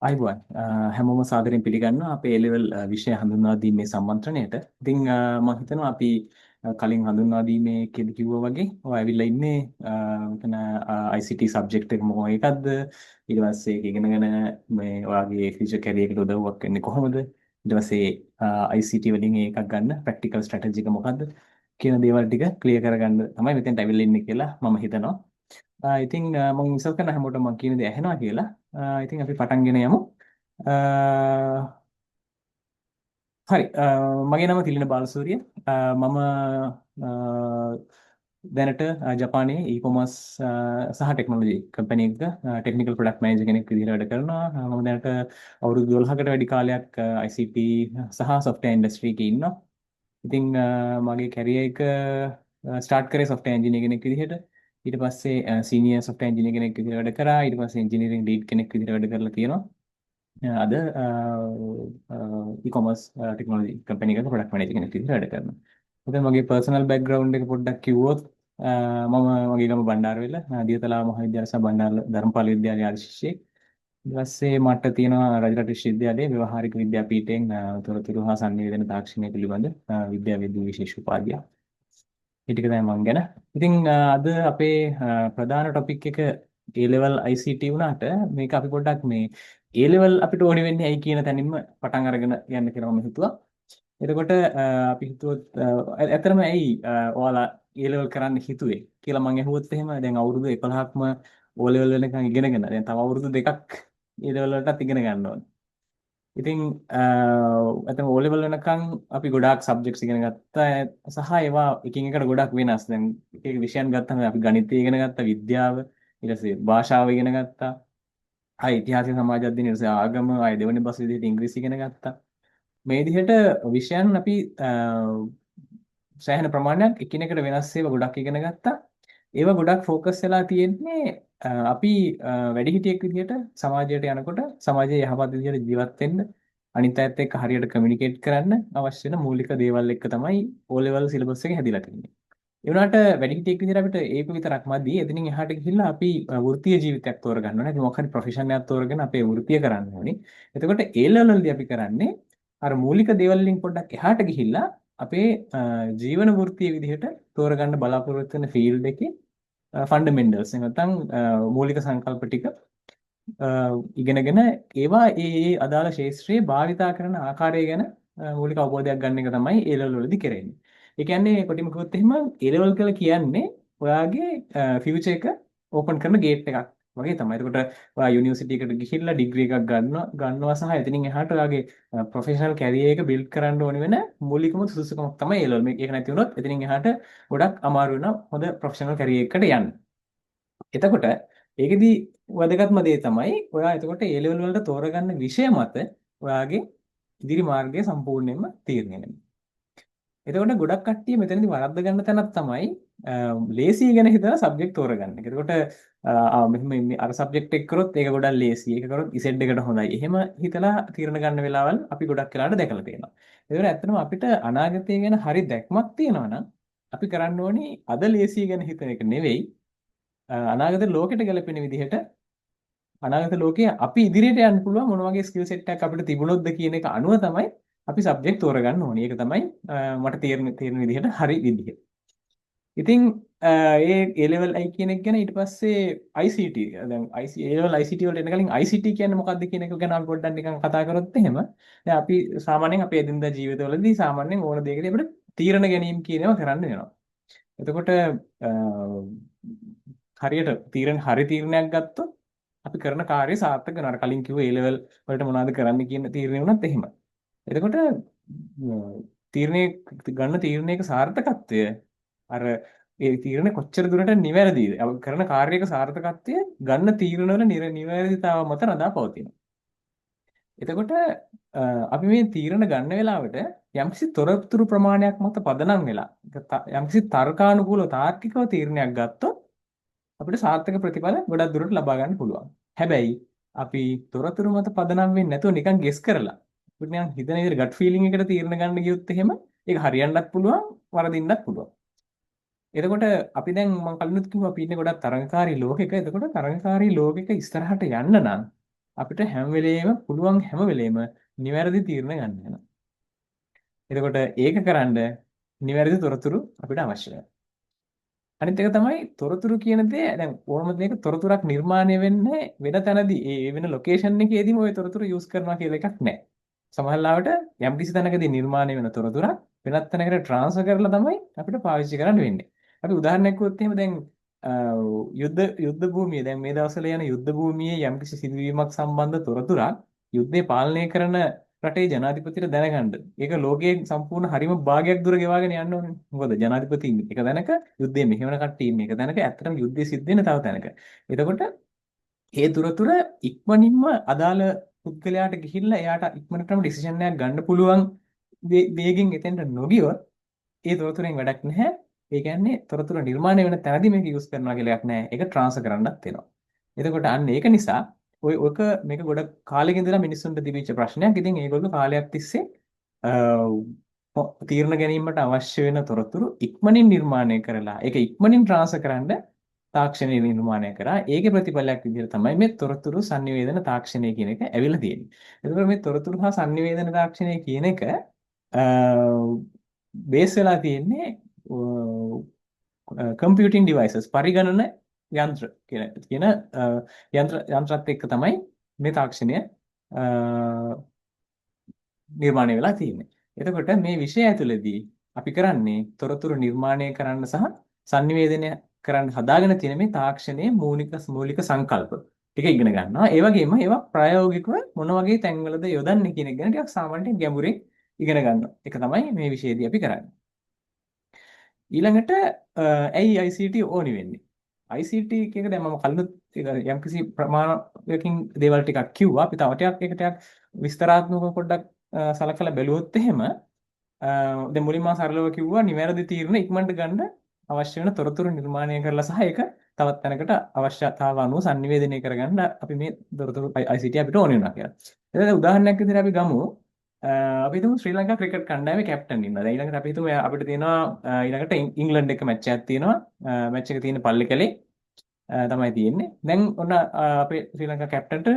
අයිබෝන් හැමෝම සාදරයෙන් පිළිගන්නවා අපේ A-level විෂය හඳුන්වා දීමේ සම්මන්ත්‍රණයට. ඉතින් මම හිතනවා අපි කලින් හඳුන්වා දීමේ කිව්වා වගේ ඔය ඇවිල්ලා ඉන්නේ මෙතන ICT subject එක මොකක්ද ඊට පස්සේ ඒක ඉගෙනගෙන මේ ඔයාගේ future career එකට උදව්වක් වෙන්නේ කොහොමද ඊට පස්සේ ICT වලින් එකක් ගන්න practical strategy එක මොකක්ද කියන දේවල් ටික ක්ලියර් කරගන්න තමයි මෙතෙන්ට ඇවිල්ලා ඉන්නේ කියලා මම හිතනවා. ඉතින් මම විශ්වාස කරන හැමෝටම මම කියන දේ ඇහෙනවා කියලා. ඉතින් අපි පටන්ගෙන යමු. හරි. මගේ නම තිලින බාලසූරිය. මම දැනට ජපානයේ e-commerce සහ ටෙක්නොලොජි කම්පැනි එකක ටෙක්නිකල් ප්‍රොඩක්ට් මැනේජර් කෙනෙක් විදිහට වැඩ කරනවා. මම දැනට අවුරුදු 12කට වැඩි කාලයක් ICT සහ software industry එකේ ඉන්නවා. ඉතින් මගේ කැරියර් එක ස්ටාර්ට් කරේ software engineer කෙනෙක් විදිහට. ඊට පස්සේ senior software engineer කෙනෙක් විදිහට වැඩ කරා. ඊට පස්සේ engineering lead කෙනෙක් විදිහට වැඩ කරලා තියෙනවා. අද e-commerce technology company එකක product manager කෙනෙක් විදිහට වැඩ කරනවා. ඉතින් මගේ personal background එක පොඩ්ඩක් කිව්වොත් මම මගේ ගම බණ්ඩාරවෙල දියතලා මහාවිද්‍යාලය සහ බණ්ඩාර ධර්මපාල විද්‍යාලයේ ආර්ය ශිෂ්‍යෙක්. ඊට පස්සේ මට තියෙනවා රජරට විශ්වවිද්‍යාලයේ ව්‍යවහාරික විද්‍යාපීඨයෙන් තොරතුරු හා sannivedana තාක්ෂණය පිළිබඳ විද්‍යාවේදී විශේෂ උපාධියක්. ඒ ටික තමයි මම ගැන. ඉතින් අද අපේ ප්‍රධාන ටොපික් එක A-level ICT වුණාට මේක අපි පොඩ්ඩක් මේ A-level අපිට ඕනේ වෙන්නේ ඇයි කියන තැනින්ම පටන් අරගෙන යන්න කියලා මම හිතුවා. එතකොට අපි හිතුවොත් ඇත්තටම ඇයි ඔයාලා A-level කරන්න හිතුවේ කියලා මම අහුවොත් එහෙම දැන් අවුරුදු 11ක්ම O-level වෙනකන් ඉගෙනගෙන දැන් තව අවුරුදු දෙකක් A-level වලටත් ඉගෙන ගන්න ඕනේ. ඉතින් ඇතම O level වෙනකන් අපි ගොඩාක් subjects ඉගෙන ගත්තා සහ ඒවා එකින් එකට ගොඩක් වෙනස්. දැන් එක එක විෂයන් ගත්තම අපි ගණිතය ඉගෙන ගත්තා, විද්‍යාව, ඊට පස්සේ භාෂාව ඉගෙන ගත්තා. ආයි ඉතිහාසය සමාජ අධ්‍යයනය, ඊට පස්සේ ආගම, ආයි දෙවෙනි බස් විදිහට ඉංග්‍රීසි ඉගෙන ගත්තා. මේ විදිහට විෂයන් අපි සෑහෙන ප්‍රමාණයක් එකිනෙකට වෙනස් ඒවා ගොඩක් ඉගෙන ගත්තා. ඒවා ගොඩක් ફોකස් වෙලා තියෙන්නේ අපි වැඩිහිටියෙක් විදිහට සමාජයට යනකොට සමාජයේ යහපත් විදිහට ජීවත් වෙන්න අනිත් අයත් එක්ක හරියට කමියුනිකේට් කරන්න අවශ්‍ය වෙන මූලික දේවල් එක්ක තමයි O level සිලබස් එක හැදිලා තියෙන්නේ. ඒ වුණාට වැඩිහිටියෙක් විදිහට අපිට ඒක විතරක් මදි. එතනින් එහාට ගිහිල්ලා අපි වෘත්තීය ජීවිතයක් තෝරගන්න ඕනේ. මොකක් හරි ප්‍රොෆෙෂන් එකක් තෝරගෙන අපේ වෘත්තිය කරන්න ඕනේ. එතකොට A level වලදී අපි කරන්නේ අර මූලික දේවල් වලින් පොඩ්ඩක් එහාට ගිහිල්ලා අපේ ජීවන වෘත්තීය විදිහට තෝරගන්න බලාපොරොත්තු වෙන ෆීල්ඩ් එකේ ෆන්ඩමෙන්ටල්ස් නැත්නම් මූලික සංකල්ප ටික ඉගෙනගෙන ඒවා ඒ අදාළ ශාස්ත්‍රයේ භාවිතා කරන ආකාරය ගැන මූලික අවබෝධයක් ගන්න එක තමයි A level වලදී කරන්නේ. ඒ කියන්නේ කොටිම කිව්වොත් එහෙම A level කියලා කියන්නේ ඔයාගේ ෆියුචර් එක ඕපන් කරන ගේට් එකක් වගේ තමයි. ඒකට ඔයා යුනිවර්සිටි එකට ගිහිල්ලා ඩිග්‍රී එකක් ගන්නවා සහ එතනින් එහාට ඔයාගේ ප්‍රොෆෙෂනල් කැරියර් එක බිල්ඩ් කරන්න ඕන වෙන මූලිකම සුදුසුකමක් තමයි A level. මේක නැති වුණොත් එතනින් එහාට ගොඩක් අමාරු වෙනවා හොඳ ප්‍රොෆෙෂනල් කැරියර් එකකට යන්න. එතකොට ඒකෙදි වැදගත්ම දේ තමයි ඔයා එතකොට A level වලට තෝරගන්න විෂය මත ඔයාගේ ඉදිරි මාර්ගය සම්පූර්ණයෙන්ම තීරණය වෙනවා. එතකොට ගොඩක් කට්ටිය මෙතනදී වරද්ද ගන්න තැනක් තමයි ලේසි ගැන හිතලා සබ්ජෙක්ට් තෝරගන්න එක. එතකොට මෙහෙම අර සබ්ජෙක්ට් එක කරොත් ඒක ගොඩක් ලේසි. ඒක කරොත් ඉසෙඩ් එකට හොඳයි. එහෙම හිතලා තීරණ ගන්න වෙලාවල් අපි ගොඩක් වෙලාවට දැකලා තියෙනවා. ඒකෝර ඇත්තටම අපිට අනාගතය ගැන හරි දැක්මක් තියෙනවා නම් අපි කරන්න ඕනේ අද ලේසි ගැන හිතන එක නෙවෙයි අනාගත ලෝකෙට ගැලපෙන විදිහට අනාගත ලෝකයේ අපි ඉදිරියට යන්න පුළුවන් මොන වගේ ස්කිල් සෙට් එකක් අපිට තිබුණොත්ද කියන එක අනුව තමයි අපි සබ්ජෙක්ට් තෝරගන්න ඕනේ. ඒක තමයි මට තේරෙන විදිහට හරි විදිහ. ඉතින් ඒ A level I කියන එක ගැන ඊට පස්සේ ICT දැන් A level ICT වලට එන කලින් ICT කියන්නේ මොකක්ද කියන එක ගැන අපි පොඩ්ඩක් නිකන් කතා කරොත් එහෙම දැන් අපි සාමාන්‍යයෙන් අපේ එදිනදා ජීවිතවලදී සාමාන්‍යයෙන් ඕන දෙයකදී අපිට තීරණ ගැනීම කියන ඒවා කරන්න වෙනවා. එතකොට හරියට හරි තීරණයක් ගත්තොත් අපි කරන කාර්යය සාර්ථක වෙනවා. අර කලින් කිව්ව A level වලට මොනවද කරන්න කියන තීරණය වුණත් එහෙම. එතකොට තීරණයක සාර්ථකත්වය අර ඒ තීරණය කොච්චර දුරට නිවැරදිද? කරන කාර්යයක සාර්ථකත්වය ගන්න තීරණවල නිවැරදිතාව මත රඳා පවතිනවා. එතකොට අපි මේ තීරණ ගන්න වෙලාවට යම්කිසි තොරතුරු ප්‍රමාණයක් මත පදනම් වෙලා යම්කිසි තර්කානුකූලව තාර්කිකව තීරණයක් ගත්තොත් අපිට සාර්ථක ප්‍රතිඵල ගොඩක් දුරට ලබා ගන්න පුළුවන්. හැබැයි අපි තොරතුරු මත පදනම් වෙන්නේ නැතුව නිකන් ගෙස් කරලා අපිට නිකන් හිතන විදිහට ගට් ෆීලිං එකට තීරණ ගන්න ගියොත් එහෙම ඒක හරියන්නත් පුළුවන් වරදින්නත් පුළුවන්. එතකොට අපි දැන් මම කලිනුත් කිව්වා අපි ඉන්නේ ගොඩක් තරඟකාරී ලෝකෙක. එතකොට තරඟකාරී ලෝකෙක ඉස්සරහට යන්න නම් අපිට හැම වෙලේම පුළුවන් හැම වෙලේම නිවැරදි තීරණ ගන්න වෙනවා. එතකොට ඒක කරන්න නිවැරදි තොරතුරු අපිට අවශ්‍යයි. අනිත් එක තමයි තොරතුරු කියන දේ දැන් ඕනම දෙයක තොරතුරක් නිර්මාණය වෙන්නේ වෙන තැනදී ඒ වෙන ලොකේෂන් එකේදීම ওই තොරතුරු යූස් කරනවා කියලා එකක් නැහැ. සමහර ලාවට යම්කිසි තැනකදී නිර්මාණය වෙන තොරතුරක් වෙනත් තැනකට ට්‍රාන්ස්ෆර් කරලා තමයි අපිට පාවිච්චි කරන්න වෙන්නේ. අපි උදාහරණයක් කිව්වොත් එහෙම දැන් යුද්ධ භූමිය දැන් මේ දවස්වල යන යුද්ධ භූමියේ යම්කිසි සිදුවීමක් සම්බන්ධ තොරතුරක් යුද්ධය පාලනය කරන රටේ ජනාධිපතිට දැනගන්න. ඒක ලෝකයේ සම්පූර්ණ හරිම භාගයක් දුර ගෙවාගෙන යන්න ඕනේ. මොකද ජනාධිපති ඉන්නේ එක තැනක යුද්ධයේ මෙහෙවන කට්ටිය ඉන්නේ එක තැනක ඇත්තටම යුද්ධය සිද්ධ වෙන තව තැනක. එතකොට ඒ තුරතුර ඉක්මනින්ම අදාළ පුද්ගලයාට ගිහිල්ලා එයාට ඉක්මනටම ඩිසිෂන් එකක් ගන්න පුළුවන් වේගෙන් එතෙන්ට නොගියොත් ඒ තොරතුරෙන් වැඩක් නැහැ. ඒ කියන්නේ තොරතුරු නිර්මාණය වෙන තැනදී මේක යූස් කරනවා කියලා එකක් නැහැ. ඒක ට්‍රාන්ස්ෆර් කරන්නත් වෙනවා. එතකොට අන්න ඒක නිසා ඔක මේක ගොඩක් කාලෙක ඉඳලා මිනිස්සුන්ට තිබිච්ච ප්‍රශ්නයක්. ඉතින් ඒගොල්ලෝ කාලයක් තිස්සේ තීරණ ගැනීමට අවශ්‍ය වෙන තොරතුරු ඉක්මනින් නිර්මාණය කරලා ඒක ඉක්මනින් ට්‍රාන්ස්ෆර් කරන්න තාක්ෂණය නිර්මාණය කරා. ඒකේ ප්‍රතිඵලයක් විදිහට තමයි මේ තොරතුරු sannivedana තාක්ෂණය කියන එක ඇවිල්ලා තියෙන්නේ. එතකොට මේ තොරතුරු හා sannivedana තාක්ෂණය කියන එක බේස් වෙලා තියෙන්නේ කම්පියුටිං ඩිවයිසස් පරිගණන යන්ත්‍ර කියන යන්ත්‍රත් එක්ක තමයි මේ තාක්ෂණය නිර්මාණය වෙලා තියෙන්නේ. එතකොට මේ විෂය ඇතුළතදී අපි කරන්නේ තොරතුරු නිර්මාණය කරන්න සහ sannivedana කරන්න හදාගෙන තියෙන මේ තාක්ෂණයේ මූලික සංකල්ප ටික ඉගෙන ගන්නවා. ඒ වගේම ඒවා ප්‍රායෝගිකව මොන වගේ තැන්වලද යොදන්නේ කියන එක ගැන ටිකක් සාමාන්‍යයෙන් ගැඹුරින් ඉගෙන ගන්නවා. ඒක තමයි මේ විෂයේදී අපි කරන්නේ. ඊළඟට ඇයි ICT ඕනි වෙන්නේ? ICT එක දැන් මම කලිනුත් යම්කිසි ප්‍රමාණයකින් දේවල් ටිකක් කිව්වා. අපි තව ටිකක් ඒක ටිකක් විස්තරාත්මකව පොඩ්ඩක් සලකලා බැලුවොත් එහෙම දැන් මුලින්ම සරලව කිව්වා නිවැරදි තීරණ ඉක්මනට ගන්න අවශ්‍ය වෙන තොරතුරු නිර්මාණය කරලා සහ ඒක තවත් තැනකට අවශ්‍යතාව අනුව sannivedanaya කරගන්න අපි මේ තොරතුරු ICT අපිට ඕන වෙනවා කියලා. එතකොට උදාහරණයක් විදිහට අපි ගමු අපි හිතමු ශ්‍රී ලංකා ක්‍රිකට් කණ්ඩායමේ කැප්ටන් ඉන්නවා. දැන් ඊළඟට අපි හිතමු අපිට තියෙනවා ඊළඟට ඉංග්ලන්ඩ් එක්ක මැච් එකක් තියෙනවා. මැච් එක තියෙන පල්ලිකලේ තමයි තියෙන්නේ. දැන් ඔන්න අපේ ශ්‍රී ලංකා කැප්ටන්ට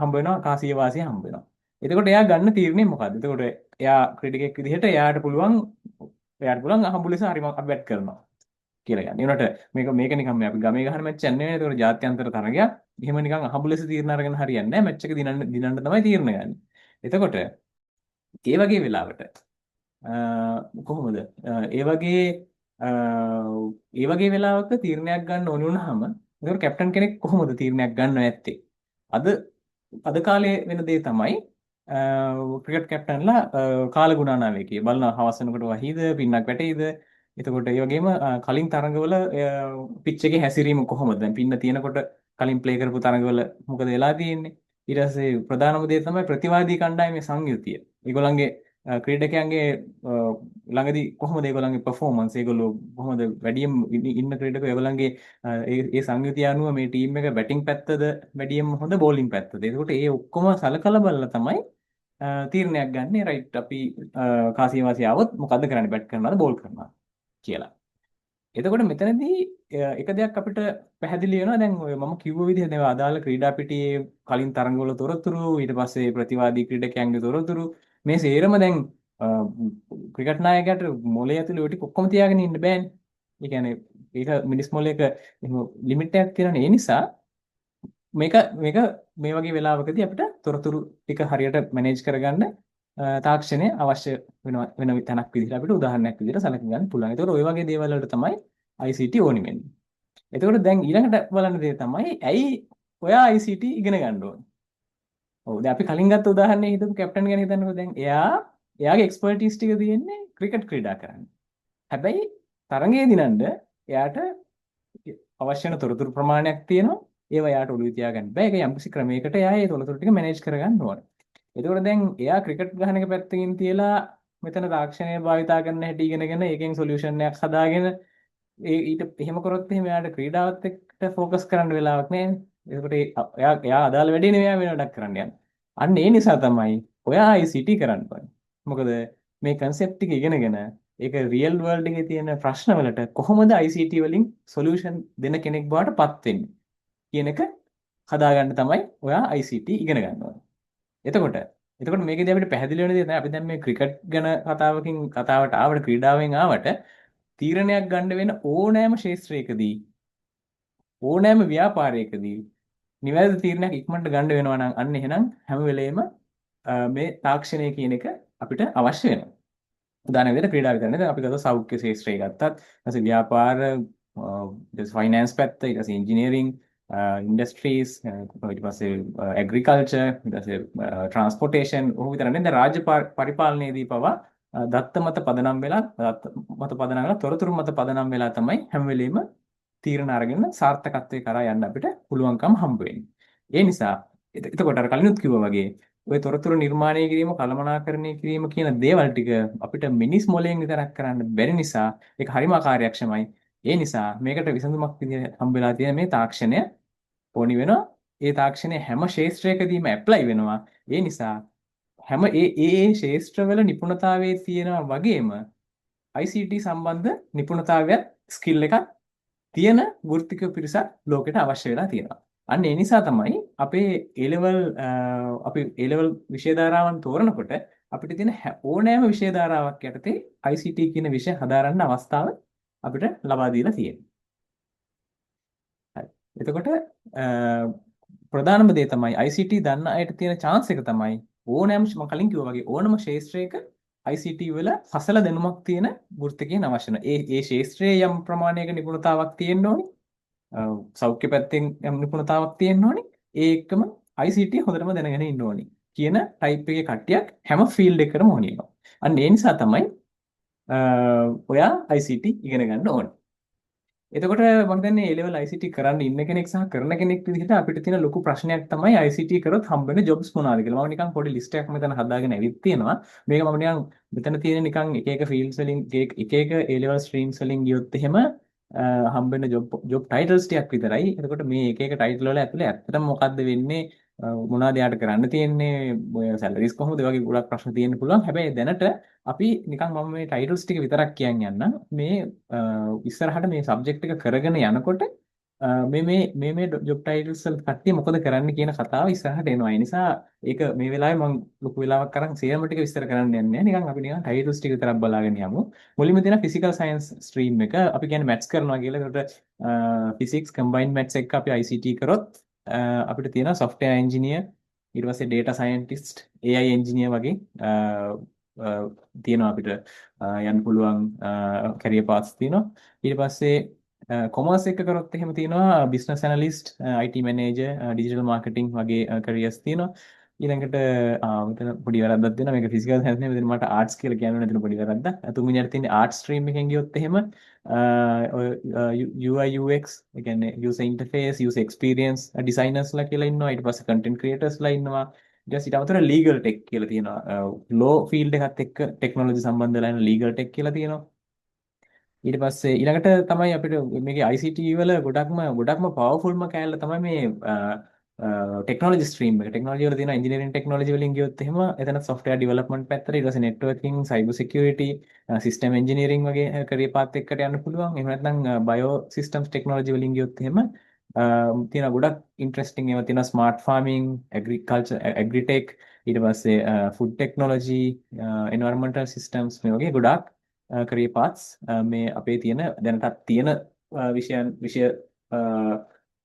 හම්බ වෙනවා කාසිය වාසිය හම්බ වෙනවා. එතකොට එයා ගන්න තීරණය මොකද්ද? එතකොට එයා ක්‍රිකට් විදිහට එයාට පුළුවන් අහඹු ලෙස හරිම බැට් කරනවා කියලා ගන්න. ඒනට මේක නිකන් මේ අපි ගමේ ගහන මැච් එකක් නෙවෙයි. ඒතකොට ජාත්‍යන්තර තරගයක්. එහෙම නිකන් අහඹු ලෙස තීරණ අරගෙන හරියන්නේ නැහැ. මැච් එක දිනන්න තමයි තීරණ ගන්න. එතකොට ඒ වගේ වෙලාවට කොහොමද ඒ වගේ වෙලාවක තීරණයක් ගන්න ඕන වුණාම ඒකට කැප්ටන් කෙනෙක් කොහොමද තීරණයක් ගන්නව ඇත්තේ? අද කාලේ වෙන දේ තමයි ක්‍රිකට් කැප්ටන්ලා කාලගුණානායකය බලන හවස් වෙනකොට වහීද පින්නක් වැටෙයිද? එතකොට ඒ වගේම කලින් තරඟවල පිච් එකේ හැසිරීම කොහොමද? දැන් පින්න තියෙනකොට කලින් ප්ලේ කරපු තරඟවල මොකද වෙලා තියෙන්නේ? ඊට පස්සේ ප්‍රධානම දේ තමයි ප්‍රතිවාදී කණ්ඩායමේ සංයුතිය. ඒගොල්ලන්ගේ ක්‍රීඩකයන්ගේ ළඟදී කොහොමද ඒගොල්ලන්ගේ පර්ෆෝමන්ස් ඒගොල්ලෝ කොහොමද වැඩියෙන් ඉන්න ක්‍රීඩකයෝ ඒගොල්ලන්ගේ ඒ සංයුතිය අනුව මේ ටීම් එක බැටිං පැත්තද වැඩියෙන් හොඳ බෝලිං පැත්තද. ඒකට ඒ ඔක්කොම සලකලා බලලා තමයි තීරණයක් ගන්න. රයිට් අපි කාසිය වාසිය આવොත් මොකද්ද කරන්නේ? බැට් කරනවද බෝල් කරනවද කියලා. එතකොට මෙතනදී එක දෙයක් අපිට පැහැදිලි වෙනවා. දැන් ඔය මම කිව්ව විදිහට ඒවා අදාළ ක්‍රීඩා පිටියේ කලින් තරඟවල තොරතුරු ඊට පස්සේ ප්‍රතිවාදී ක්‍රීඩකයන්ගේ තොරතුරු මේ සේරම දැන් ක්‍රිකට් නායකයාට මොලේ ඇතුලේ ඔය ටික ඔක්කොම තියාගෙන ඉන්න බෑනේ. ඒ කියන්නේ ඒක මිනිස් මොලේක ලිමිට් එකක් තියෙනනේ. ඒ නිසා මේක මේ වගේ වෙලාවකදී අපිට තොරතුරු ටික හරියට මැනේජ් කරගන්න තාක්ෂණය අවශ්‍ය වෙන තැනක් විදිහට අපිට උදාහරණයක් විදිහට සැලක ගන්න පුළුවන්. ඒතකොට ওই වගේ දේවල් වලට තමයි ICT ඕනි වෙන්නේ. එතකොට දැන් ඊළඟට බලන දේ තමයි ඇයි ඔයා ICT ඉගෙන ගන්න ඕනේ? ඔව් දැන් අපි කලින් ගත්ත උදාහරණේ හිතමු කැප්ටන් ගැන හිතන්නකෝ. දැන් එයාගේ එක්ස්පර්ටිස් ටික තියෙන්නේ ක්‍රිකට් ක්‍රීඩා කරන්න. හැබැයි තරඟයේ දිනන්න එයාට අවශ්‍ය වෙන තොරතුරු ප්‍රමාණයක් තියෙනවා. ඒවා එයාට ඔළුවේ තියාගන්න බෑ. ඒක යම්කිසි ක්‍රමයකට එයා ඒ තොරතුරු ටික මැනේජ් කරගන්න ඕනේ. එතකොට දැන් එයා ක්‍රිකට් ගහන එක පැත්තකින් තියලා මෙතන තාක්ෂණය භාවිතා කරන්න හැටි ඉගෙනගෙන ඒකෙන් සොලියුෂන් එකක් හදාගෙන ඊට එහෙම කරොත් එහෙම එයාට ක්‍රීඩාවත් එක්ක ફોකස් කරන්න වෙලාවක් නැහැ. එතකොට එයා අදාළ වැඩේ නෙවෙයි වෙන වැඩක් කරන්න යන්නේ. අන්න ඒ නිසා තමයි ඔයා ICT කරන්න ඕනේ. මොකද මේ concept ටික ඉගෙනගෙන ඒක රියල් වර්ල්ඩ් එකේ තියෙන ප්‍රශ්න වලට කොහොමද ICT වලින් සොලියුෂන් දෙන කෙනෙක් බවට පත් වෙන්නේ කියන එක හදාගන්න තමයි ඔයා ICT ඉගෙන ගන්න ඕනේ. එතකොට මේකේදී අපිට පැහැදිලි වෙන දේ තමයි අපි දැන් මේ ක්‍රිකට් ගැන කතාවට ආවට ක්‍රීඩාවෙන් ආවට තීරණයක් ගන්න වෙන ඕනෑම ක්ෂේත්‍රයකදී ඕනෑම ව්‍යාපාරයකදී නිවැරදි තීරණයක් ඉක්මනට ගන්න වෙනවා නම් අන්න එහෙනම් හැම වෙලේම මේ තාක්ෂණය කියන එක අපිට අවශ්‍ය වෙනවා. උදාහරණයක් විදිහට ක්‍රීඩා විතරනේ. දැන් අපි ගත්තා සෞඛ්‍ය ශාස්ත්‍රය ගත්තත්, ඊට ව්‍යාපාර, ෆයිනෑන්ස් පැත්ත, ඊට පස්සේ ඉංජිනේරින්, ඉන්ඩස්ට්‍රීස්, ඊට පස්සේ ඇග්‍රිකල්චර්, ඊට පස්සේ ට්‍රාන්ස්පෝර්ටේෂන් ඔහු විතරනේ. දැන් රාජ්‍ය පරිපාලනයේදී පවා දත්ත මත පදනම් වෙලා තොරතුරු මත පදනම් වෙලා තමයි හැම වෙලෙම තීරණ අරගෙන සාර්ථකත්වයේ කරා යන්න අපිට පුළුවන්කම හම්බ වෙන්නේ. ඒ නිසා එතකොට අර කලිනුත් කිව්වා වගේ ওই තොරතුරු නිර්මාණය කිරීම, කළමනාකරණය කිරීම කියන දේවල් ටික අපිට මිනිස් මොලෙන් විතරක් කරන්න බැරි නිසා ඒක හරිම අකාර්යක්ෂමයි. ඒ නිසා මේකට විසඳුමක් විදිහට හම්බෙලා තියෙන මේ තාක්ෂණය ඕනි වෙනවා. ඒ තාක්ෂණය හැම ක්ෂේත්‍රයකදීම ඇප්ලයි වෙනවා. ඒ නිසා හැම ඒ ක්ෂේත්‍රවල නිපුණතාවයේ තියෙනවා වගේම ICT සම්බන්ධ නිපුණතාවයක් ස්කිල් එකක් තියෙන වෘත්තික පිරිසක් ලෝකෙට අවශ්‍ය වෙලා තියෙනවා. අන්න ඒ නිසා තමයි අපි A-level විෂය ධාරාවන් තෝරනකොට අපිට තියෙන ඕනෑම විෂය ධාරාවක් යටතේ ICT කියන විෂය හදාරන්න අවස්ථාව අපිට ලබා දීලා තියෙන්නේ. හරි. එතකොට ප්‍රධානම දේ තමයි ICT දන්න අයට තියෙන chance එක තමයි ඕනෑම මම කලින් කිව්වා වගේ ඕනම ක්ෂේත්‍රයක ICT වල හසල දැනුමක් තියෙන වෘත්තිකයන් අවශ්‍ය වෙනවා. ඒ ක්ෂේත්‍රයේ යම් ප්‍රමාණයක නිපුණතාවක් තියෙන්න ඕනේ. සෞඛ්‍ය පැත්තෙන් යම් නිපුණතාවක් තියෙන්න ඕනේ. ඒ එක්කම ICT හොඳටම දැනගෙන ඉන්න ඕනේ. කියන ටයිප් එකේ කට්ටියක් හැම ෆීල්ඩ් එකකටම ඕනේ වෙනවා. අන්න ඒ නිසා තමයි ඔයා ICT ඉගෙන ගන්න ඕනේ. එතකොට මම දන්නේ A-level ICT කරන්න ඉන්න කෙනෙක් සහ කරන කෙනෙක් විදිහට අපිට තියෙන ලොකු ප්‍රශ්නයක් තමයි ICT කරොත් හම්බෙන ජොබ්ස් මොනවාද කියලා. මම නිකන් පොඩි ලිස්ට් එකක් මෙතන හදාගෙන ඇවිත් තියෙනවා. මේක මම නිකන් මෙතන තියෙන නිකන් එක ෆීල්ඩ්ස් වලින් එක A-level ස්ට්‍රීම්ස් වලින් ගියොත් එහෙම හම්බෙන ජොබ් ටයිටල්ස් ටිකක් විතරයි. එතකොට මේ එක ටයිටල් වල ඇතුලේ ඇත්තටම මොකද්ද වෙන්නේ, මොනවද යාට කරන්න තියෙන්නේ, ඔය සැලරිස් කොහොමද, ඒ වගේ ගොඩක් ප්‍රශ්න තියෙන්න පුළුවන්. හැබැයි දැනට අපි නිකන් මම මේ ටයිටල්ස් ටික විතරක් කියන්න යන්නම්. මේ ඉස්සරහට මේ සබ්ජෙක්ට් එක කරගෙන යනකොට මේ ජොබ් ටයිටල්ස් වල කට්ටිය මොකද කරන්න කියන කතාව ඉස්සරහට එනවා. ඒ නිසා ඒක මේ වෙලාවේ මම ලොකු වෙලාවක් අරන් සේරම ටික විස්තර කරන්න යන්නේ නැහැ. නිකන් අපි නිකන් ටයිටල්ස් ටික විතරක් බලාගෙන යමු. මුලින්ම තියෙන ෆිසිකල් සයන්ස් ස්ට්‍රීම් එක අපි කියන්නේ මැත්ස් කරනවා කියලා. ඒකට ෆිසික්ස් කම්බයින්ඩ් මැත්ස් එක අපි ICT කරොත් අපිට තියෙනවා software engineer, ඊට පස්සේ data scientist, AI engineer වගේ තියෙනවා අපිට යන්න පුළුවන් career paths තියෙනවා. ඊට පස්සේ කොමර්ස් එක කරොත් එහෙම තියෙනවා business analyst, IT manager, digital marketing වගේ careers තියෙනවා. ඊළඟට මෙතන පොඩි වැරද්දක් දෙනවා. මේක physical science නෙමෙයි. මෙතන මට arts කියලා කියන්න ඕනේ. එතන පොඩි වැරද්දක්. තුන්වෙනියට තියෙන art stream එකෙන් ගියොත් එහෙම UI UX, ඒ කියන්නේ user interface, user experience designers ලා කියලා ඉන්නවා. ඊට පස්සේ content creators ලා ඉන්නවා. ඊට අමතරව legal tech කියලා තියෙනවා. law field එකත් එක්ක technology සම්බන්ධ වෙලා ඉන්න legal tech කියලා තියෙනවා. ඊට පස්සේ ඊළඟට තමයි අපිට මේකේ ICT වල ගොඩක්ම පවර්ෆුල්ම කෑල්ල තමයි මේ ටෙක්නොලොජි ස්ට්‍රීම් එක. ටෙක්නොලොජි වල තියෙන ඉංජිනේරින් ටෙක්නොලොජි වලින් ගියොත් එහෙම එතන software development පැත්තට, ඊට පස්සේ networking, cyber security, system engineering වගේ career path එකකට යන්න පුළුවන්. එහෙම නැත්නම් bio systems technology වලින් ගියොත් එහෙම තියෙන ගොඩක් ඉන්ටරෙස්ටිං ඒවා තියෙනවා. ස්මාර්ට් ෆාර්මින්, ඇග්‍රිකල්චර්, ඇග්‍රිටෙක්, ඊට පස්සේ ෆුඩ් ටෙක්නොලොජි, එන්වයරන්මන්ටල් සිස්ටම්ස්, මේ වගේ ගොඩක් career paths මේ අපේ දැනටත් තියෙන විෂය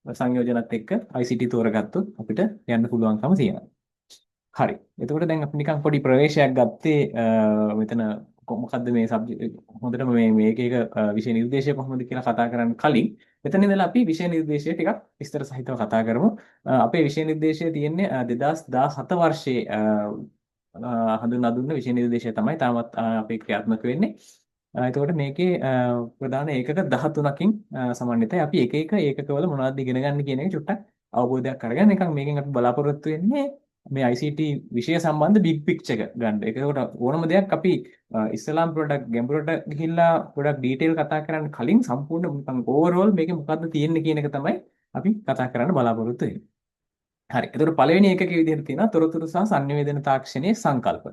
සංයෝජනත් එක්ක ICT තෝරගත්තොත් අපිට යන්න පුළුවන්කම තියෙනවා. හරි. එතකොට දැන් අපි නිකන් පොඩි ප්‍රවේශයක් ගත්තේ මෙතන මොකද්ද මේ සබ්ජෙක්ට් හොඳටම මේක විෂය නිර්දේශය කොහොමද කියලා කතා කරන්න කලින් මෙතන ඉඳලා අපි විෂය නිර්දේශය ටිකක් විස්තර සහිතව කතා කරමු. අපේ විෂය නිර්දේශය තියෙන්නේ 2017 වර්ෂයේ හඳුන්වා දුන්න විෂය නිර්දේශය තමයි තාමත් අපේ ක්‍රියාත්මක වෙන්නේ. එතකොට මේකේ ප්‍රධාන ඒකක 13කින් සමන්විතයි. අපි එක ඒකකවල මොනවද ඉගෙන ගන්න කියන එක චුට්ටක් අවබෝධයක් අරගෙන නිකන් මේකෙන් අපි බලාපොරොත්තු වෙන්නේ මේ ICT විෂය සම්බන්ධ big picture එක ගන්න. ඒකකොට ඕනම දෙයක් අපි ඉස්ලාම් ප්‍රොඩක්ට් ගැඹුරට ගිහිල්ලා ගොඩක් ඩීටේල් කතා කරන්න කලින් සම්පූර්ණ නිකන් ඕවරෝල් මේකේ මොකද්ද තියෙන්නේ කියන එක තමයි අපි කතා කරන්න බලාපොරොත්තු වෙන්නේ. හරි. එතකොට පළවෙනි ඒකකයේ විදිහට තියෙනවා තොරතුරු සහ sannivedana තාක්ෂණයේ සංකල්ප.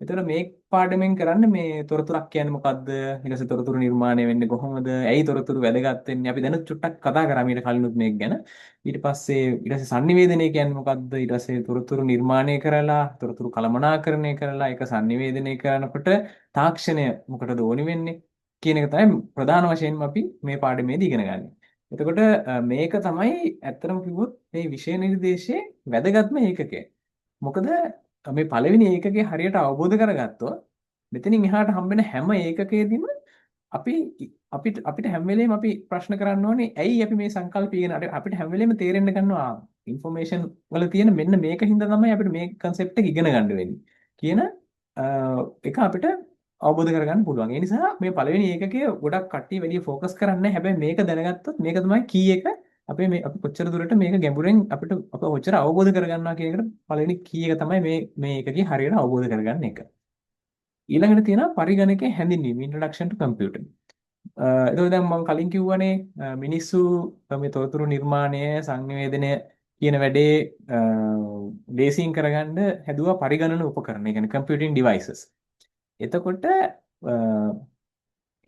එතකොට මේ පාඩමෙන් කරන්නේ මේ තොරතුරක් කියන්නේ මොකද්ද? ඊට පස්සේ තොරතුරු නිර්මාණය වෙන්නේ කොහොමද? ඇයි තොරතුරු වැදගත් වෙන්නේ? අපි දැන් චුට්ටක් කතා කරා ඊට කලිනුත් මේක ගැන. ඊට පස්සේ sannivedanaya කියන්නේ මොකද්ද? ඊට පස්සේ තොරතුරු නිර්මාණය කරලා, තොරතුරු කළමනාකරණය කරලා, ඒක sannivedanaya කරනකොට තාක්ෂණය මොකටද ඕනි වෙන්නේ? කියන එක තමයි ප්‍රධාන වශයෙන්ම අපි මේ පාඩමේදී ඉගෙන ගන්න. එතකොට මේක තමයි ඇත්තටම කිව්වොත් මේ විෂය නිර්දේශයේ වැදගත්ම ඒකකය. මොකද මේ පළවෙනි ඒකකේ හරියට අවබෝධ කරගත්තොත් මෙතනින් එහාට හම්බෙන හැම ඒකකයේදීම අපි අපිට හැම වෙලේම අපි ප්‍රශ්න කරන්න ඕනේ ඇයි අපි මේ සංකල්ප ඉගෙන අපිට හැම වෙලේම තේරෙන්න ගන්නවා ඉන්ෆෝමේෂන් වල තියෙන මෙන්න මේකින්ද තමයි අපිට මේ concept එක ඉගෙන ගන්න වෙන්නේ කියන එක අපිට අවබෝධ කරගන්න පුළුවන්. ඒ නිසා මේ පළවෙනි ඒකකයේ ගොඩක් කට්ටිය වැඩි ෆෝකස් කරන්නේ නැහැ. හැබැයි මේක දැනගත්තොත් මේක තමයි කී එක අපි කොච්චර දුරට මේක ගැඹුරෙන් අපිට කොච්චර අවබෝධ කරගන්නවා කියන එකට පළවෙනි කී එක තමයි මේ ඒකකයේ හරියට අවබෝධ කරගන්න එක. ඊළඟට තියෙනවා පරිගණකයේ හැඳින්වීම introduction to computing. එතකොට දැන් මම කලින් කිව්වනේ මිනිස්සු මේ තොරතුරු නිර්මාණය සංනිවේදනය කියන වැඩේ ලේසියෙන් කරගන්න හැදුවා පරිගණන උපකරණ. ඒ කියන්නේ computing devices. එතකොට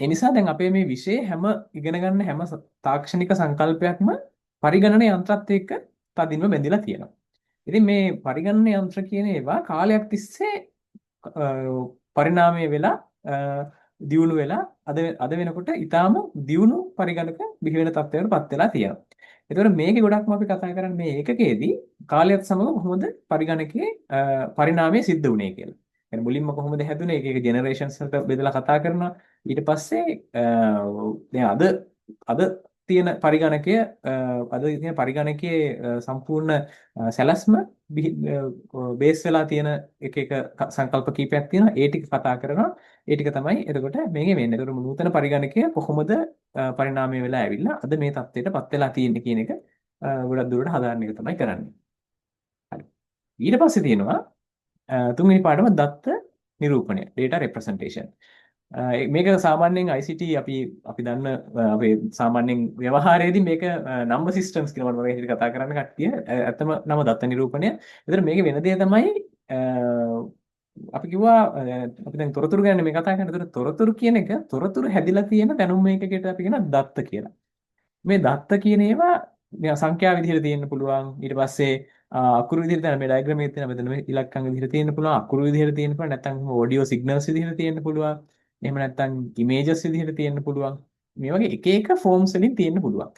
ඒ නිසා දැන් අපේ මේ විෂය හැම ඉගෙන ගන්න හැම තාක්ෂණික සංකල්පයක්ම පරිගණන යන්ත්‍රත් එක්ක තදින්ම බැඳිලා තියෙනවා. ඉතින් මේ පරිගණන යන්ත්‍ර කියන ඒවා කාලයක් තිස්සේ පරිණාමය වෙලා දියුණු වෙලා අද වෙනකොට ඊටාම දියුණු පරිගණක බිහි වෙන තත්ත්වයකට පත් වෙලා තියෙනවා. ඒතකොට මේකේ ගොඩක්ම අපි කතා කරන්නේ මේ ඒකකයේදී කාලයත් සමග කොහොමද පරිගණකයේ පරිණාමය සිද්ධ වුනේ කියලා. يعني මුලින්ම කොහොමද හැදුනේ එක එක ජෙනරේෂන්ස් වලට බෙදලා කතා කරනවා. ඊට පස්සේ දැන් අද තියෙන පරිගණකය අද තියෙන පරිගණකයේ සම්පූර්ණ සැලැස්ම බේස් වෙලා තියෙන එක සංකල්ප කීපයක් තියෙනවා. ඒ ටික කතා කරනවා. ඒ ටික තමයි එතකොට මේකේ වෙන්නේ. එතකොට නූතන පරිගණකය කොහොමද පරිණාමය වෙලා ඇවිල්ලා අද මේ තත්ත්වයටපත් වෙලා තියෙන්නේ කියන එක ගොඩක් දුරට හදාන්න එක තමයි කරන්නේ. හරි. ඊට පස්සේ තියෙනවා තුන්වෙනි පාඩම දත්ත නිරූපණය data representation. මේක සාමාන්‍යයෙන් ICT අපි දන්න අපේ සාමාන්‍යයෙන් ව්‍යවහාරයේදී මේක number systems කියලා මම මේක කතා කරන්න කට්ටිය ඇත්තම නම දත්ත නිරූපණය. ඒතර මේකේ වෙන දේ තමයි අපි කිව්වා අපි දැන් තොරතුරු ගැන මේ කතා කරනකොට තොරතුරු කියන එක තොරතුරු හැදිලා තියෙන දැනුම් මේකකට අපි කියන දත්ත කියලා. මේ දත්ත කියන ඒවා සංඛ්‍යා විදිහට තියෙන්න පුළුවන්. ඊට පස්සේ අකුරු විදිහට දැන් මේ ඩයග්‍රෑම් එකේ තියෙන මෙතන මේ ඉලක්කම් විදිහට තියෙන්න පුළුවන්. අකුරු විදිහට තියෙන්න පුළුවන්. නැත්නම් ඔඩියෝ සිග්නල්ස් විදිහට තියෙන්න පුළුවන්. එහෙම නැත්නම් ඉමේජස් විදිහට තියෙන්න පුළුවන්. මේ වගේ එක එක ෆෝම්ස් වලින් තියෙන්න පුළුවන්.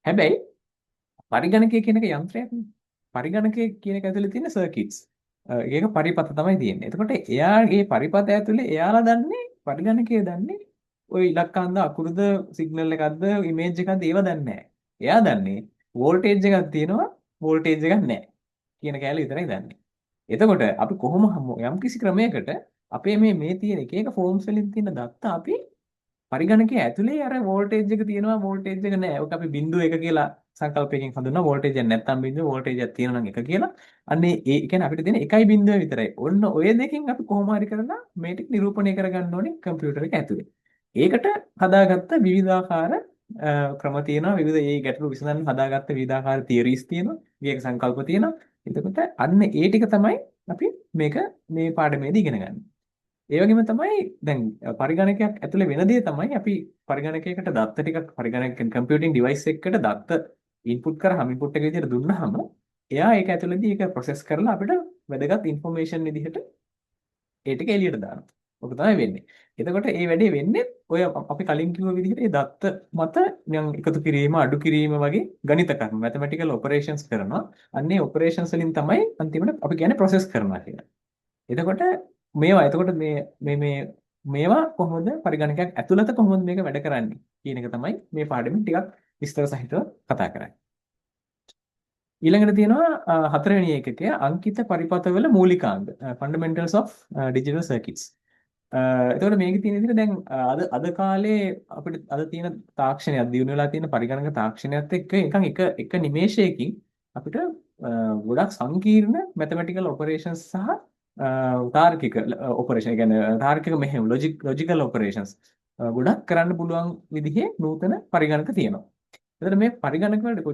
හැබැයි පරිගණකය කියන එක යන්ත්‍රයක් නේ. පරිගණකය කියන එක ඇතුලේ තියෙන සර්කිට්ස්. ඒක පරිපථ තමයි තියෙන්නේ. එතකොට එයාගේ පරිපථ ඇතුලේ එයාලා දන්නේ පරිගණකය දන්නේ ওই ඉලක්කන්ද අකුරුද සිග්නල් එකක්ද ඉමේජ් එකක්ද ඒව දන්නේ නැහැ. එයා දන්නේ වෝල්ටේජ් එකක් තියෙනවා වෝල්ටේජ් එකක් නැහැ කියන කෑල්ල විතරයි දන්නේ. එතකොට අපි කොහොම යම්කිසි ක්‍රමයකට අපේ මේ තියෙන එක එක ෆෝම්ස් වලින් තියෙන දත්ත අපි පරිගණකයේ ඇතුලේ අර වෝල්ටේජ් එක තියෙනවා වෝල්ටේජ් එක නැහැ. ඔක අපි බිංදුව 1 කියලා සංකල්පයකින් හඳුන්වනවා. වෝල්ටේජ් එක නැත්තම් බිංදුව වෝල්ටේජ් එකක් තියෙනවා නම් 1 කියලා. අන්නේ ඒ කියන්නේ අපිට තියෙන එකයි බිංදුව විතරයි. ඔන්න ඔය දෙකෙන් අපි කොහොම හරි කරලා මේ ටික නිරූපණය කරගන්න ඕනේ කම්පියුටර් එක ඇතුලේ. ඒකට හදාගත්ත විවිධාකාර ක්‍රම තියෙනවා. විවිධ ඒ ගැටලු විසඳන්න හදාගත්ත විවිධාකාර තියරිස් තියෙනවා. විවේක සංකල්ප තියෙනවා. එතකොට අන්න ඒ ටික තමයි අපි මේ පාඩමේදී ඉගෙන ගන්න. ඒ වගේම තමයි දැන් පරිගණකයක් ඇතුලේ වෙන දේ තමයි අපි පරිගණකයකට දත්ත ටිකක් පරිගණක කම්පියුටිං ඩිවයිස් එකකට දත්ත ඉන්පුට් කරාම ඉන්පුට් එක විදිහට දුන්නාම එයා ඒක ඇතුලේදී ඒක ප්‍රොසෙස් කරලා අපිට වැදගත් ඉන්ෆර්මේෂන් විදිහට ඒ ටික එළියට දානවා. ඔක තමයි වෙන්නේ. එතකොට මේ වැඩේ වෙන්නේ ඔය අපි කලින් කිව්ව විදිහට ඒ දත්ත මත නිකන් එකතු කිරීම අඩු කිරීම වගේ ගණිත කර්ම මැතමැටිකල් ඔපරේෂන්ස් කරනවා. අන්නේ ඔපරේෂන්ස් වලින් තමයි අන්තිමට අපි කියන්නේ ප්‍රොසෙස් කරනවා කියලා. එතකොට එතකොට මේවා කොහොමද පරිගණකයක් ඇතුළත කොහොමද මේක වැඩ කරන්නේ කියන එක තමයි මේ පාඩමෙන් ටිකක් විස්තර සහිතව කතා කරන්නේ. ඊළඟට තියෙනවා හතරවෙනි ඒකකය අංකිත පරිපථවල මූලිකාංග fundamentals of digital circuits. එතකොට මේකේ තියෙන විදිහට දැන් අද කාලේ අපිට අද තියෙන තාක්ෂණයක් දිනු වෙලා තියෙන පරිගණක තාක්ෂණයත් එක්ක එක නිමේෂයකින් අපිට ගොඩක් සංකීර්ණ මැතමැටිකල් ඔපරේෂන්ස් සහ තාර්කික ඔපරේෂන් කියන්නේ තාර්කික මෙහෙම ලොජිකල් ඔපරේෂන්ස් ගොඩක් කරන්න පුළුවන් විදිහේ නූතන පරිගණක තියෙනවා. එතකොට මේ පරිගණක වලට